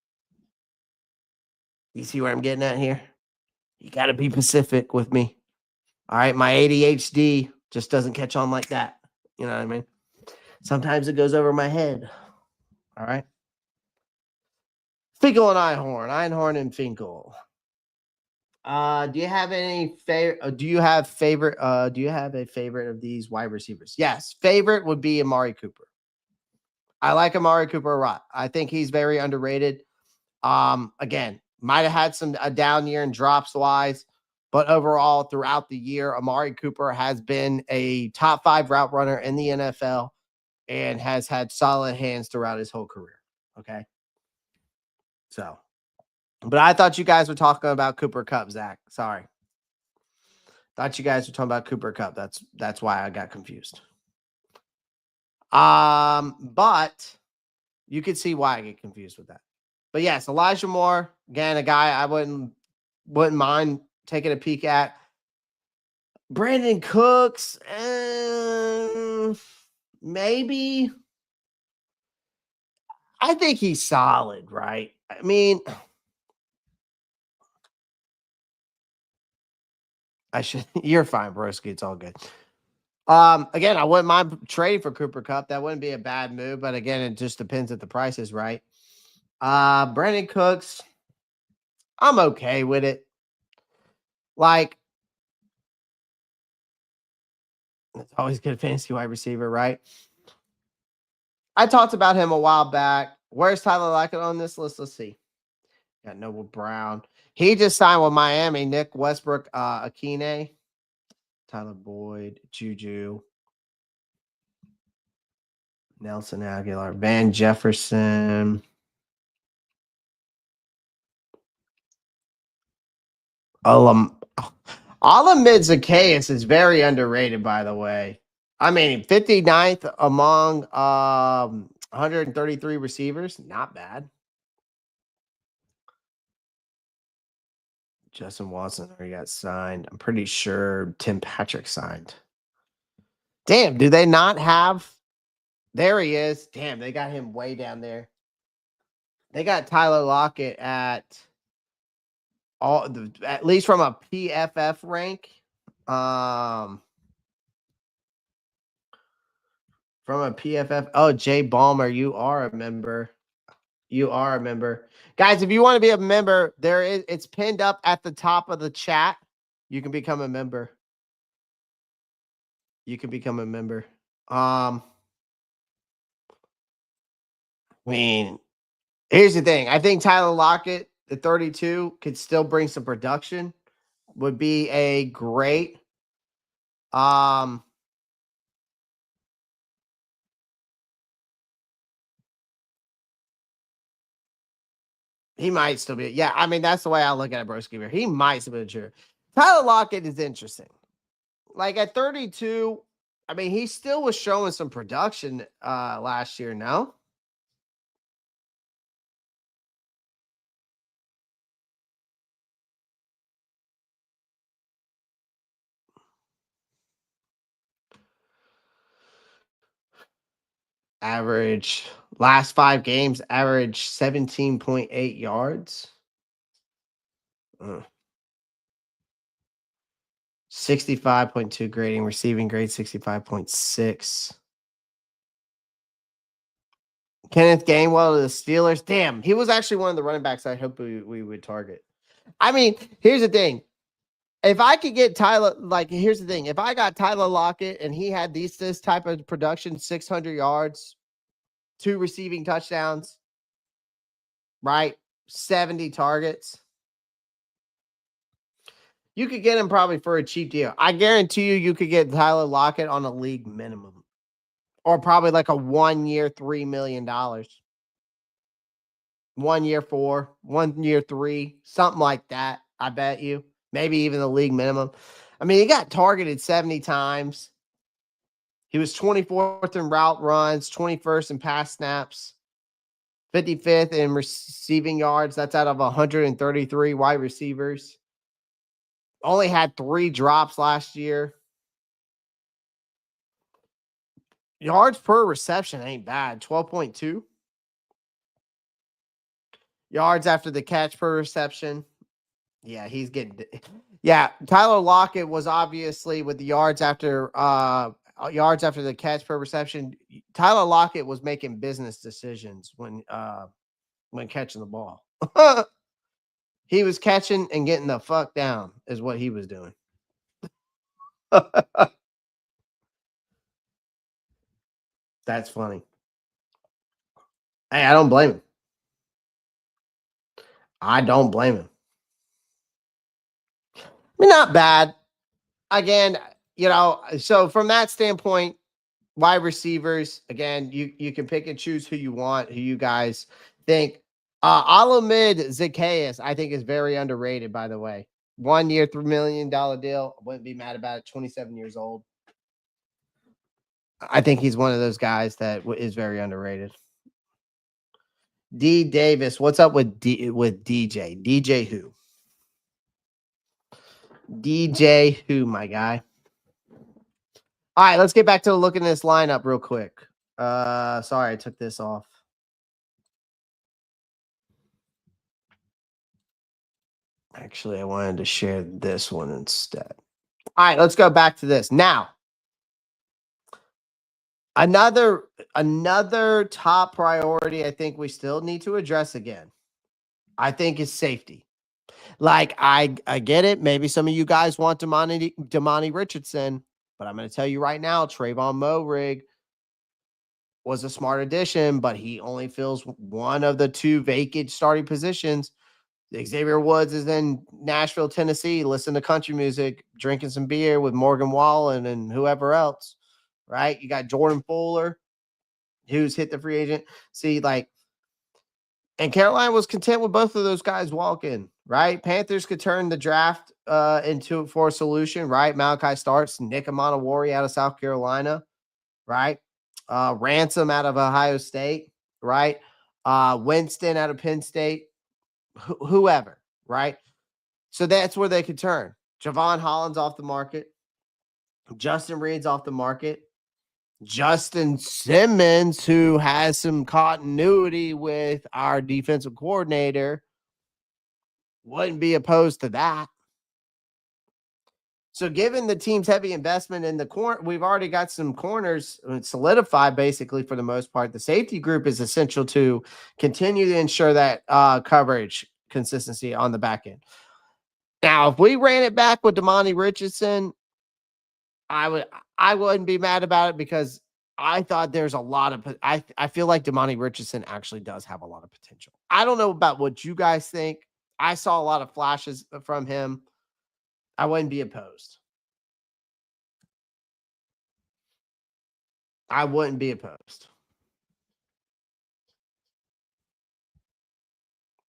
You see where I'm getting at here? You got to be Pacific with me. All right. My ADHD just doesn't catch on like that. You know what I mean? Sometimes it goes over my head. All right. Finkel and Einhorn and Finkel. Do you have any favorite? Do you have a favorite of these wide receivers? Yes, favorite would be Amari Cooper. I like Amari Cooper a lot. I think he's very underrated. Again, might have had a down year in drops wise, but overall throughout the year, Amari Cooper has been a top 5 route runner in the NFL and has had solid hands throughout his whole career. Okay. So, but I thought you guys were talking about Cooper Kupp, Zach. Sorry. Thought you guys were talking about Cooper Kupp. That's why I got confused. But you could see why I get confused with that. But yes, Elijah Moore, again, a guy I wouldn't mind taking a peek at. Brandon Cooks, maybe. I think he's solid, right? I mean, you're fine, broski. It's all good. Again, I wouldn't mind trading for Cooper Kupp. That wouldn't be a bad move, but again, it just depends if the price is right. Brandon Cooks, I'm okay with it. Like, it's always good fantasy wide receiver, right? I talked about him a while back. Where's Tyler Lockett on this list? Let's see. Got Noble Brown. He just signed with Miami. Nick Westbrook, Akine, Tyler Boyd, Juju. Nelson Aguilar, Van Jefferson. Olamide Zacchaeus is very underrated, by the way. I mean, 59th among 133 receivers. Not bad. Justin Watson already got signed. I'm pretty sure Tim Patrick signed. Damn, do they not have? There he is. Damn, they got him way down there. They got Tyler Lockett at at least from a PFF rank. From a PFF. Oh, Jay Balmer, you are a member. You are a member. Guys, if you want to be a member, it's pinned up at the top of the chat. You can become a member. You can become a member. I mean, here's the thing. I think Tyler Lockett, the 32, could still bring some production. Would be a great he might still be. Yeah, I mean, that's the way I look at it, Broski. He might still be true. Tyler Lockett is interesting. Like at 32, I mean, he still was showing some production last year, no? Average last 5 games, average 17.8 yards. 65.2 grading, receiving grade 65.6. Kenneth Gainwell to the Steelers. Damn, he was actually one of the running backs I hope we would target. I mean, here's the thing. If I could get Tyler, here's the thing. If I got Tyler Lockett and he had this type of production, 600 yards, 2 receiving touchdowns, right? 70 targets. You could get him probably for a cheap deal. I guarantee you could get Tyler Lockett on a league minimum. Or probably like a 1 year, $3 million. 1 year 4, 1 year 3, something like that. I bet you. Maybe even the league minimum. I mean, he got targeted 70 times. He was 24th in route runs, 21st in pass snaps, 55th in receiving yards. That's out of 133 wide receivers. Only had 3 drops last year. Yards per reception ain't bad. 12.2. Yards after the catch per reception. Yeah, he's getting. Yeah, Tyler Lockett was obviously with the yards after the catch per reception. Tyler Lockett was making business decisions when catching the ball. He was catching and getting the fuck down is what he was doing. That's funny. Hey, I don't blame him. I don't blame him. I mean, not bad. Again, so from that standpoint, wide receivers, again, you can pick and choose who you want, who you guys think. Olamide Zacchaeus, I think, is very underrated, by the way. 1 year, $3 million deal. I wouldn't be mad about it. 27 years old. I think he's one of those guys that is very underrated. D Davis, what's up with DJ? DJ who? DJ who, my guy? All right, let's get back to looking at this lineup real quick. Sorry, I took this off. Actually, I wanted to share this one instead. All right, let's go back to this. Now, another top priority I think we still need to address again, I think, is safety. Like, I get it. Maybe some of you guys want Damani Richardson, but I'm going to tell you right now, Tre'von Moehrig was a smart addition, but he only fills one of the 2 vacant starting positions. Xavier Woods is in Nashville, Tennessee, listening to country music, drinking some beer with Morgan Wallen and whoever else, right? You got Jordan Fuller. who's hit the free agent. See, like, and Carolina was content with both of those guys walking, right? Panthers could turn the draft into for a solution, right? Malachi Starks, Nick Amanawari out of South Carolina, right? Ransom out of Ohio State, right? Winston out of Penn State, whoever, right? So that's where they could turn. Javon Holland's off the market. Justin Reed's off the market. Justin Simmons, who has some continuity with our defensive coordinator, wouldn't be opposed to that. So given the team's heavy investment in the corner, we've already got some corners solidified basically for the most part. The safety group is essential to continue to ensure that coverage consistency on the back end. Now, if we ran it back with Damani Richardson, I wouldn't be mad about it because I thought there's a lot of I feel like Damani Richardson actually does have a lot of potential. I don't know about what you guys think. I saw a lot of flashes from him. I wouldn't be opposed. I wouldn't be opposed.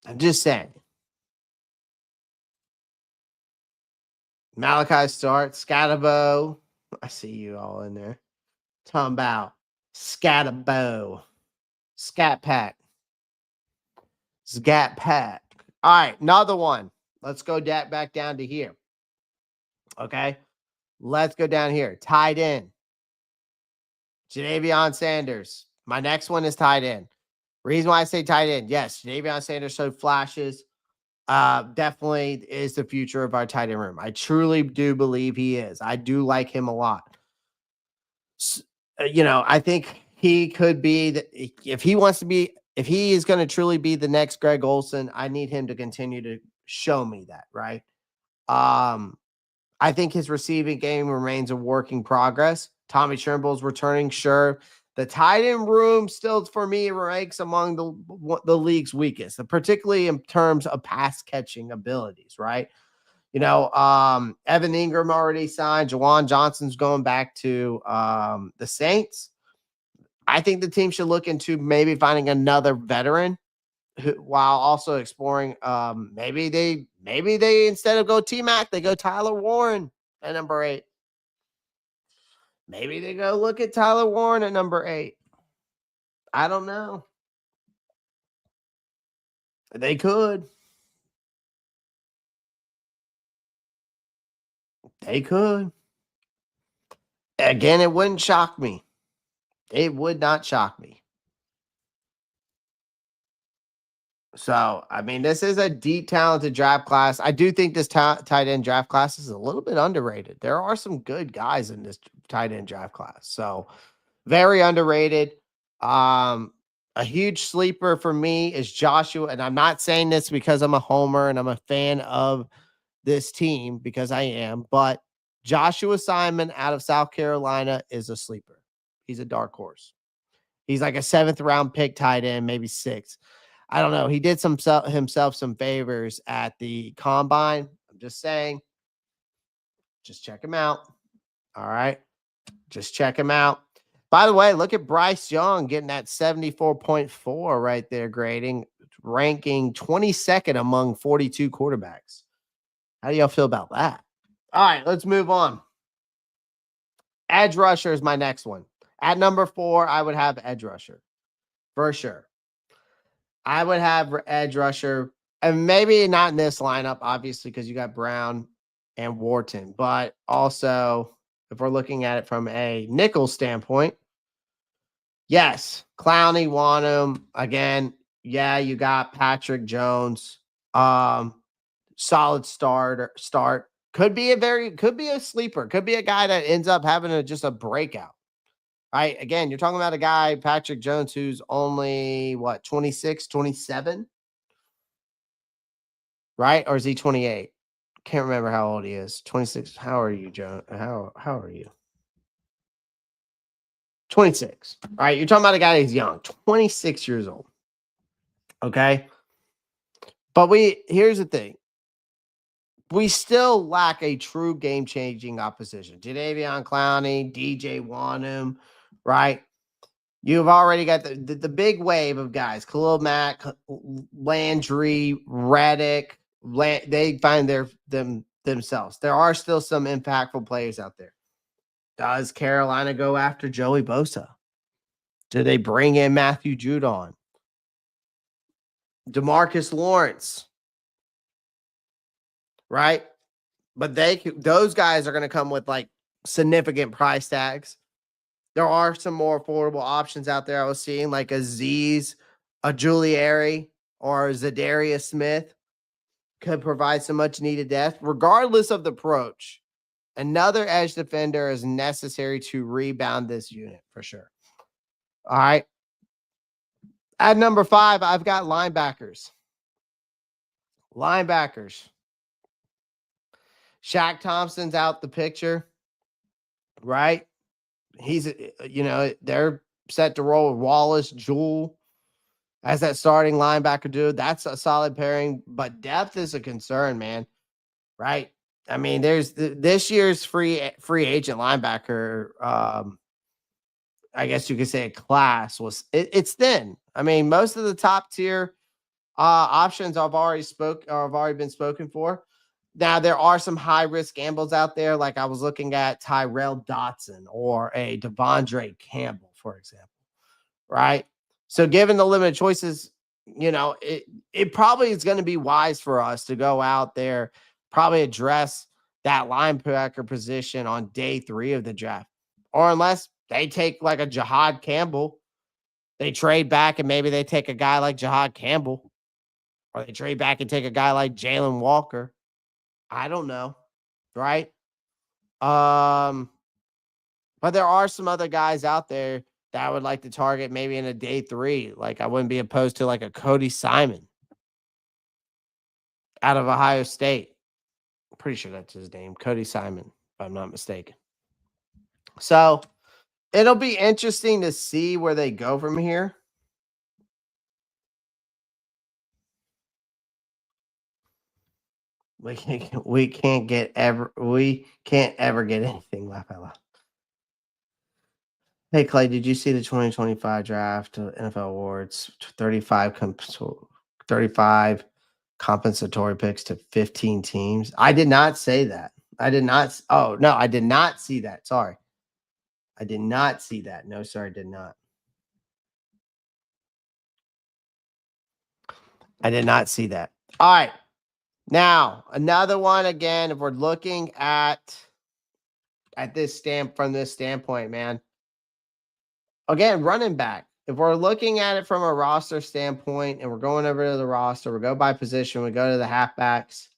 I'm just saying. Malachi starts. Scatabo. I see you all in there. Talking about Scatabo. Scat Pack. Scat Pack. All right, another one. Let's go back down to here. Okay. Let's go down here. Tied in. Jadavion Sanders. My next one is tied in. Reason why I say tight end, yes, Jadavion Sanders showed flashes. Definitely is the future of our tight end room. I truly do believe he is. I do like him a lot. I think he could be if he wants to be, if he is going to truly be the next Greg Olsen, I need him to continue to show me that, right? I think his receiving game remains a work in progress. Tommy Trimble's returning, sure. The tight end room still, for me, ranks among the league's weakest, particularly in terms of pass catching abilities, right? Evan Ingram already signed. Jawan Johnson's going back to the Saints. I think the team should look into maybe finding another veteran while also exploring. Maybe they instead of go T-Mac, they go Tyler Warren at number 8. Maybe they go look at Tyler Warren at number 8. I don't know. They could. They could. Again, it wouldn't shock me. It would not shock me. So, I mean, this is a deep, talented draft class. I do think this tight end draft class is a little bit underrated. There are some good guys in this tight end draft class. So, very underrated. A huge sleeper for me is Joshua. And I'm not saying this because I'm a homer and I'm a fan of this team, because I am, but Joshua Simon out of South Carolina is a sleeper. He's a dark horse. He's like a 7th round pick tight end, maybe 6th. I don't know. He did himself some favors at the combine. I'm just saying. Just check him out. All right. Just check him out. By the way, look at Bryce Young getting that 74.4 right there grading, ranking 22nd among 42 quarterbacks. How do y'all feel about that? All right, let's move on. Edge rusher is my next one. At number 4, I would have edge rusher for sure. I would have edge rusher, and maybe not in this lineup, obviously, because you got Brown and Wharton, but also if we're looking at it from a nickel standpoint, yes, Clowney, Wanham again. Yeah, you got Patrick Jones. Solid start. Could be a sleeper. Could be a guy that ends up having just a breakout. Right? Again, you're talking about a guy, Patrick Jones, who's only 26, 27? Right? Or is he 28? Can't remember how old he is. 26. How are you, Joe? How are you? 26. All right, you're talking about a guy that's young, 26 years old. Okay? But here's the thing. We still lack a true game-changing opposition. Jadeveon Clowney, DJ Wanham, right? You've already got the big wave of guys: Khalil Mack, Landry, Reddick. They find themselves. There are still some impactful players out there. Does Carolina go after Joey Bosa? Do they bring in Matthew Judon? DeMarcus Lawrence? Right? But those guys are going to come with like significant price tags. There are some more affordable options out there I was seeing, like Aziz, a Giuliari, or Zadarius Smith could provide some much needed depth. Regardless of the approach, another edge defender is necessary to rebound this unit for sure. All right. At number 5, I've got linebackers. Linebackers. Shaq Thompson's out the picture, right? He's, they're set to roll with Wallace, Jewell as that starting linebacker dude. That's a solid pairing, but depth is a concern, man. Right? I mean, there's this year's free agent linebacker. I guess you could say a class it's thin. I mean, most of the top tier options have already been spoken for. Now there are some high risk gambles out there, like I was looking at Tyrell Dotson or a Devondre Campbell, for example. Right? So given the limited choices, it probably is going to be wise for us to go out there, probably address that linebacker position on day 3 of the draft. Or unless they take like a Jahad Campbell, they trade back and maybe they take a guy like Jahad Campbell, or they trade back and take a guy like Jalen Walker. I don't know. Right? But there are some other guys out there that I would like to target maybe in a day 3. Like I wouldn't be opposed to like a Cody Simon out of Ohio State. I'm pretty sure that's his name, Cody Simon, if I'm not mistaken. So it'll be interesting to see where they go from here. We can't ever get anything left out loud. Hey Clay, did you see the 2025 draft NFL awards? 35 compensatory picks to 15 teams. I did not say that. I did not. Oh, no, I did not see that. Sorry. I did not see that. No, sir, I did not. I did not see that. All right. Now, another one again, if we're looking at this from this standpoint, man. Again, running back. If we're looking at it from a roster standpoint and we're going over to the roster, we go by position, we go to the halfbacks.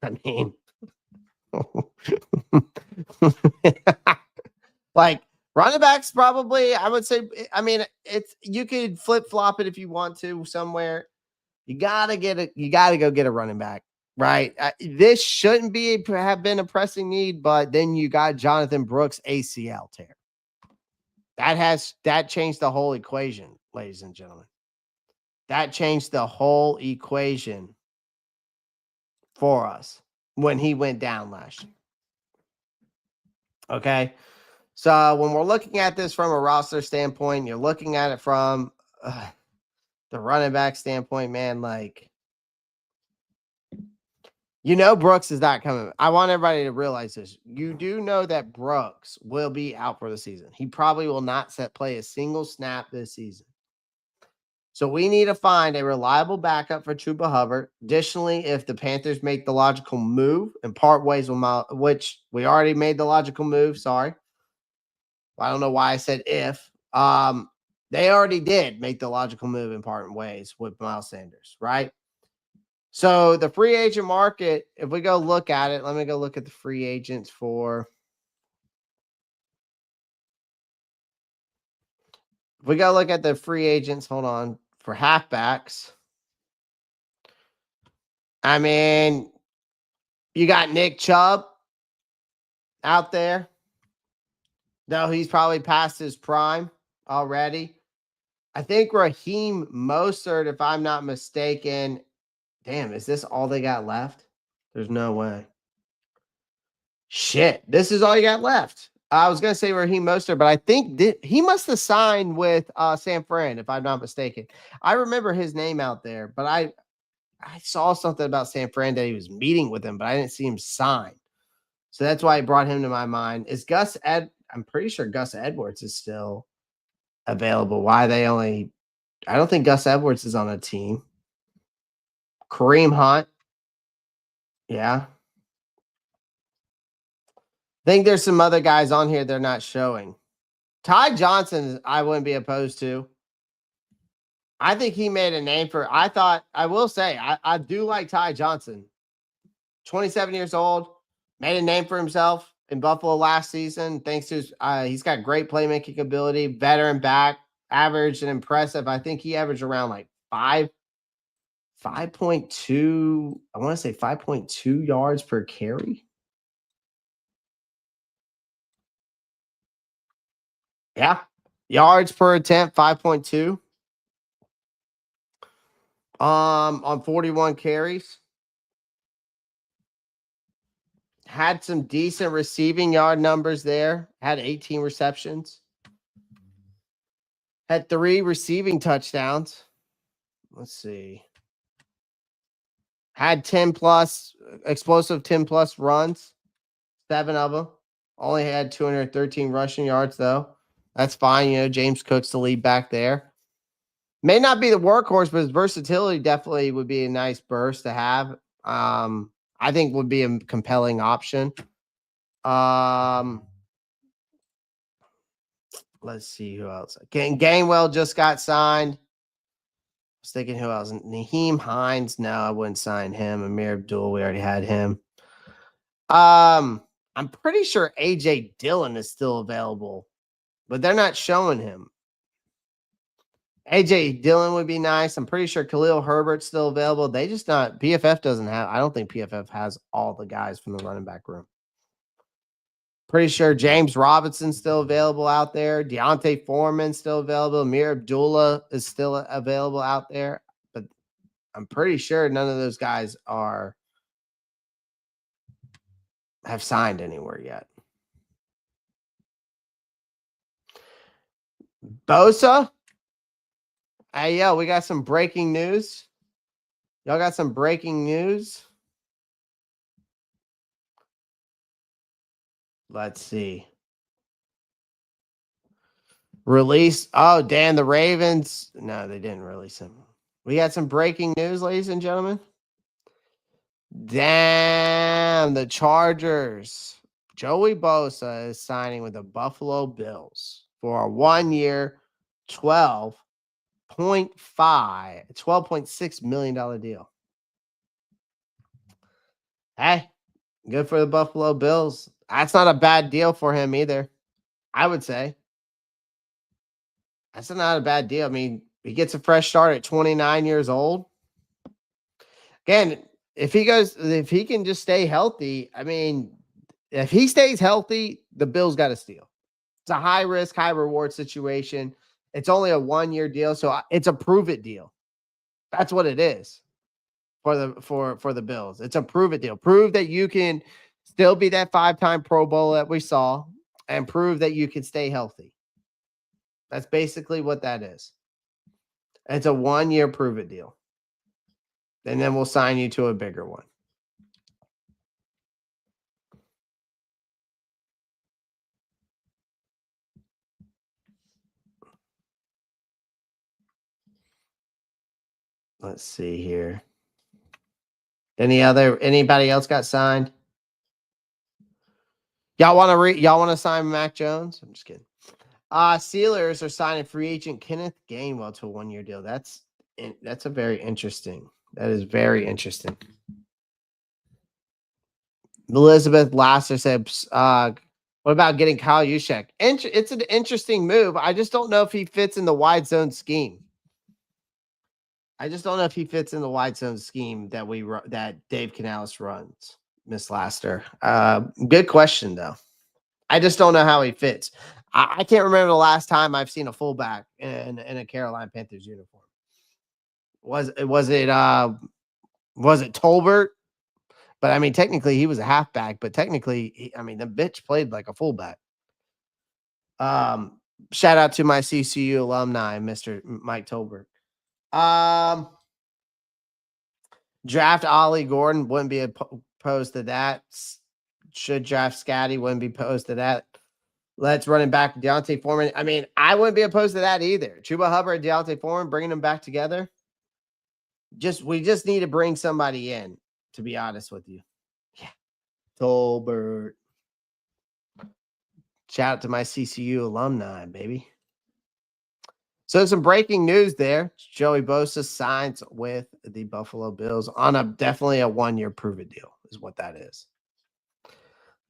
I mean, like running backs probably, I would say, I mean, you could flip-flop it if you want to somewhere. You got to go get a running back, right? This shouldn't have been a pressing need, but then you got Jonathan Brooks ACL tear. That changed the whole equation, ladies and gentlemen. That changed the whole equation for us when he went down last year. Okay. So when we're looking at this from a roster standpoint, you're looking at it from the running back standpoint, man, like, Brooks is not coming. I want everybody to realize this. You do know that Brooks will be out for the season. He probably will not play a single snap this season. So we need to find a reliable backup for Chuba Hubbard. Additionally, if the Panthers make the logical move and part ways with which we already made the logical move, sorry. I don't know why I said if. They already did make the logical move and part ways with Miles Sanders, right? So the free agent market, if we go look at it, let me go look at the free agents for. If we go look at the free agents, hold on, for halfbacks. I mean, you got Nick Chubb out there. Though he's probably past his prime already. I think Raheem Mostert, if I'm not mistaken. Damn, is this all they got left? There's no way. Shit, this is all you got left. I was gonna say Raheem Mostert, but I think he must have signed with San Fran, if I'm not mistaken. I remember his name out there, but I saw something about San Fran that he was meeting with him, but I didn't see him sign. So that's why I brought him to my mind. Is Gus Ed? I'm pretty sure Gus Edwards is still available. Why they only? I don't think Gus Edwards is on a team. Kareem Hunt, yeah. I think there's some other guys on here they're not showing. Ty Johnson, I wouldn't be opposed to. I think he made a name for. I thought I will say I do like Ty Johnson. 27 years old, made a name for himself in Buffalo last season. Thanks to his, he's got great playmaking ability, veteran back, average and impressive. I think he averaged around like 5.2. I want to say 5.2 yards per carry. Yeah, yards per attempt, 5.2. On 41 carries. Had some decent receiving yard numbers there. Had 18 receptions. Had 3 receiving touchdowns. Let's see. Had 10 plus explosive 10 plus runs. 7 of them. Only had 213 rushing yards though. That's fine. You know, James Cook's the lead back there. May not be the workhorse, but his versatility definitely would be a nice burst to have. I think would be a compelling option. Let's see who else. Gainwell just got signed. I was thinking who else? Naheem Hines. No, I wouldn't sign him. Amir Abdul, we already had him. I'm pretty sure AJ Dillon is still available, but they're not showing him. AJ Dillon would be nice. I'm pretty sure Khalil Herbert's still available. They just not PFF doesn't have. I don't think PFF has all the guys from the running back room. Pretty sure James Robinson's still available out there. Deontay Foreman's still available. Amir Abdullah is still available out there. But I'm pretty sure none of those guys have signed anywhere yet. Bosa. Hey, yo, we got some breaking news. Y'all got some breaking news? Let's see. Release. Oh, damn, the Ravens. No, they didn't release him. We got some breaking news, ladies and gentlemen. Damn, the Chargers. Joey Bosa is signing with the Buffalo Bills for a 1 year, $12.6 million deal. Hey, good for the Buffalo Bills. That's not a bad deal for him either, I would say. That's not a bad deal. I mean, he gets a fresh start at 29 years old. Again, if he can just stay healthy, I mean, if he stays healthy, the Bills got to steal. It's a high risk, high reward situation. It's only a 1 year deal, so it's a prove it deal. That's what it is for the Bills. It's a prove it deal. Prove that you can still be that 5-time Pro Bowl that we saw, and prove that you can stay healthy. That's basically what that is. It's a 1 year prove it deal. And then we'll sign you to a bigger one. Let's see here. Anybody else got signed? Y'all want to sign Mac Jones? I'm just kidding. Steelers are signing free agent Kenneth Gainwell to a 1 year deal. That's a very interesting. That is very interesting. Elizabeth Lasser said, what about getting Kyle Juszczyk? It's an interesting move. I just don't know if he fits in the wide zone scheme. That Dave Canales runs, Miss Laster. Good question though. I just don't know how he fits. I can't remember the last time I've seen a fullback in a Carolina Panthers uniform. Was it Tolbert? But I mean, technically he was a halfback, but technically, the bitch played like a fullback. Shout out to my CCU alumni, Mr. Mike Tolbert. Draft Ollie Gordon, wouldn't be opposed to that. Should draft Scotty, wouldn't be opposed to that. Let's run it back. Deontay Foreman. I mean, I wouldn't be opposed to that either. Chuba Hubbard, Deontay Foreman, bringing them back together. We just need to bring somebody in, to be honest with you. Yeah. Tolbert. Shout out to my CCU alumni, baby. So some breaking news there. Joey Bosa signs with the Buffalo Bills on definitely a 1-year prove-it deal is what that is.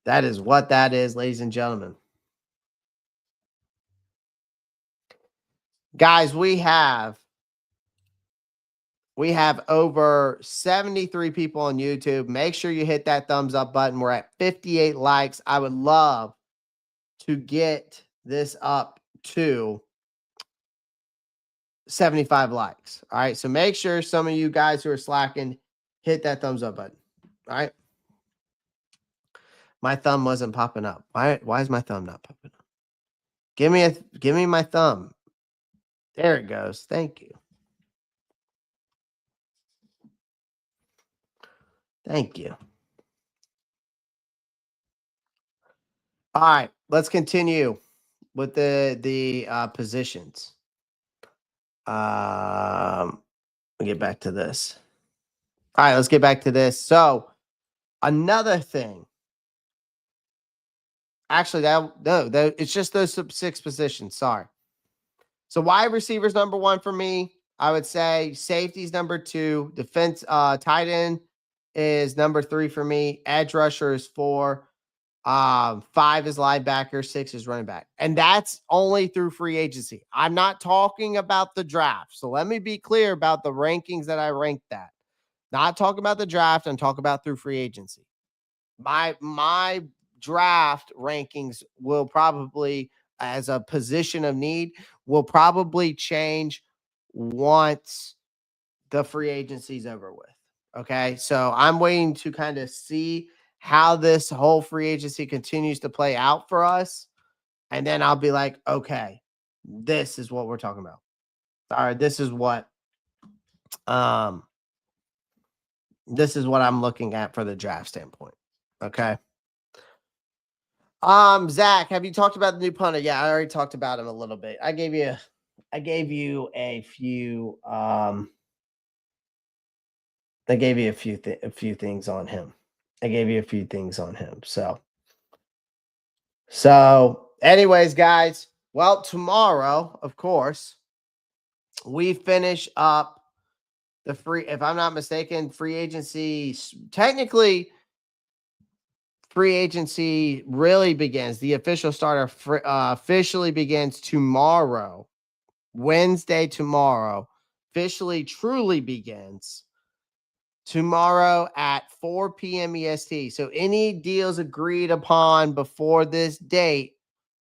That is what that is, ladies and gentlemen. Guys, we have over 73 people on YouTube. Make sure you hit that thumbs up button. We're at 58 likes. I would love to get this up to 75 likes. All right. So make sure some of you guys who are slacking hit that thumbs up button. All right. My thumb wasn't popping up. Why is my thumb not popping up? Give me my thumb. There it goes. Thank you. Thank you. All right, let's continue with the positions. We'll get back to this. All right, let's get back to this. So another thing. Actually, it's just those 6 positions. Sorry. So wide receivers number 1 for me. I would say safety's number 2. Defense, tight end is number 3 for me. Edge rusher is 4. 5 is linebacker, 6 is running back. And that's only through free agency. I'm not talking about the draft. So let me be clear about the rankings that I ranked that. Not talking about the draft, I'm talking about through free agency. My draft rankings will probably, as a position of need, will probably change once the free agency is over with. Okay. So I'm waiting to kind of see how this whole free agency continues to play out for us. And then I'll be like, okay, this is what we're talking about. All right. This is what I'm looking at for the draft standpoint. Okay. Zach, have you talked about the new punter? Yeah, I already talked about him a little bit. I gave you a few I gave you a few things on him. So anyways, guys, well, tomorrow, of course, we finish up the if I'm not mistaken, free agency. Technically, free agency really begins. The official starter officially begins tomorrow, Wednesday tomorrow. Officially, truly begins tomorrow at 4 p.m. EST. So any deals agreed upon before this date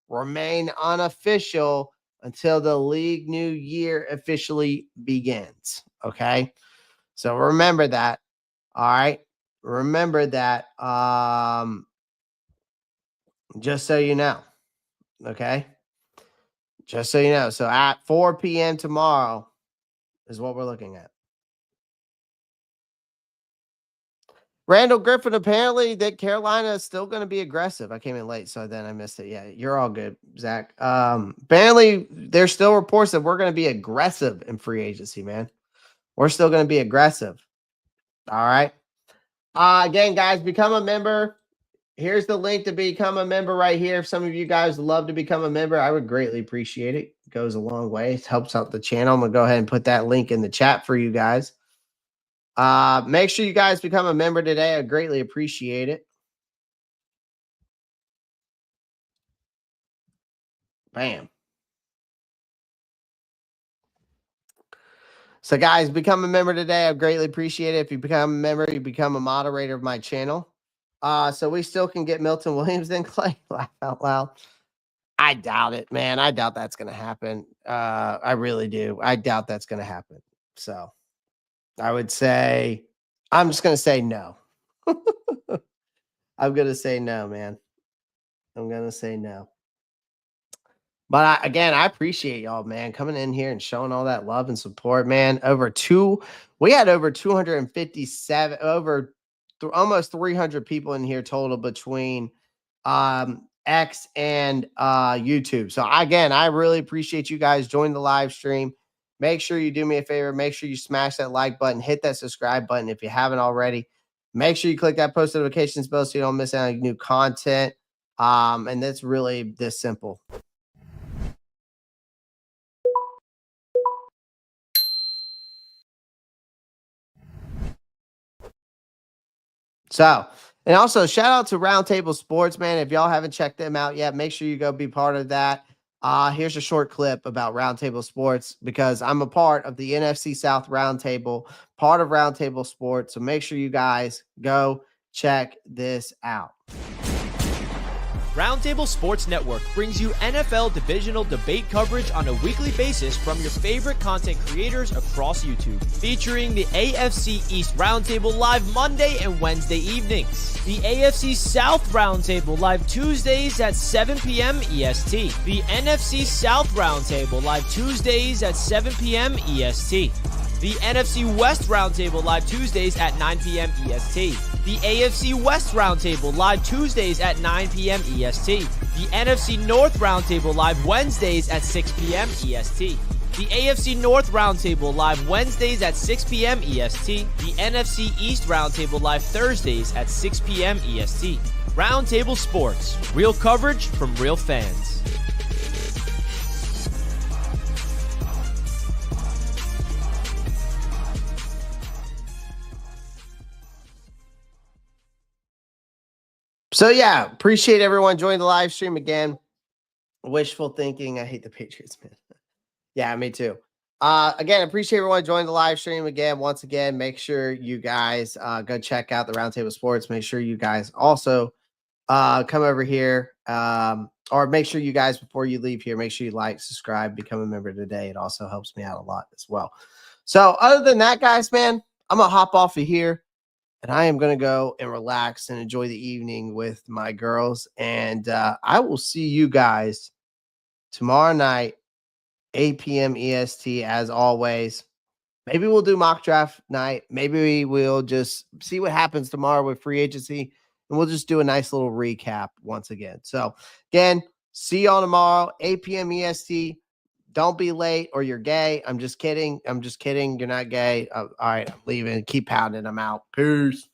remain unofficial until the league new year officially begins. Okay. So remember that. All right. Remember that. Just so you know. Okay. Just so you know. So at 4 p.m. tomorrow is what we're looking at. Randall Griffin, apparently that Carolina is still going to be aggressive. I came in late, so then I missed it. Yeah, you're all good, Zach. Apparently there's still reports that we're going to be aggressive in free agency, man. We're still going to be aggressive. All right. Again, guys, become a member. Here's the link to become a member right here. If some of you guys love to become a member, I would greatly appreciate it. It goes a long way. It helps out the channel. I'm going to go ahead and put that link in the chat for you guys. Make sure you guys become a member today. I greatly appreciate it. Bam. So, guys, become a member today. I greatly appreciate it. If you become a member, you become a moderator of my channel. So we still can get Milton Williams and Clay. Laugh out loud. I doubt it, man. I doubt that's going to happen. I really do. I doubt that's going to happen. So I would say, I'm just going to say no. I'm going to say no, man. I'm going to say no. But again, I appreciate y'all, man, coming in here and showing all that love and support, man. We had over 257, almost 300 people in here total between X and YouTube. So again, I really appreciate you guys joining the live stream. Make sure you do me a favor. Make sure you smash that like button, hit that subscribe button if you haven't already. Make sure you click that post notifications bell so you don't miss out on new content. And that's really this simple. So, and also shout out to Roundtable Sports, man. If y'all haven't checked them out yet, make sure you go be part of that. Here's a short clip about Roundtable Sports because I'm a part of the NFC South Roundtable, part of Roundtable Sports. So make sure you guys go check this out. Roundtable Sports Network brings you NFL divisional debate coverage on a weekly basis from your favorite content creators across YouTube, featuring the AFC East Roundtable live Monday and Wednesday evenings, the AFC South Roundtable live Tuesdays at 7 p.m. EST, the NFC South Roundtable live Tuesdays at 7 p.m. EST, the NFC West Roundtable live Tuesdays at 9 p.m. EST, the AFC West Roundtable live Tuesdays at 9 p.m. EST, the NFC North Roundtable live Wednesdays at 6 p.m. EST, the AFC North Roundtable live Wednesdays at 6 p.m. EST, the NFC East Roundtable live Thursdays at 6 p.m. EST. Roundtable Sports, real coverage from real fans. So yeah, appreciate everyone joining the live stream again. Wishful thinking. I hate the Patriots, man. Yeah, me too. Again, appreciate everyone joining the live stream again. Once again, make sure you guys go check out the Roundtable Sports. Make sure you guys also come over here. Or make sure you guys, before you leave here, make sure you like, subscribe, become a member today. It also helps me out a lot as well. So other than that, guys, man, I'm gonna hop off of here. And I am going to go and relax and enjoy the evening with my girls. And I will see you guys tomorrow night, 8 p.m. EST, as always. Maybe we'll do mock draft night. Maybe we'll just see what happens tomorrow with free agency. And we'll just do a nice little recap once again. So, again, see y'all tomorrow, 8 p.m. EST. Don't be late or you're gay. I'm just kidding. I'm just kidding. You're not gay. All right, I'm leaving. Keep pounding. I'm out. Peace.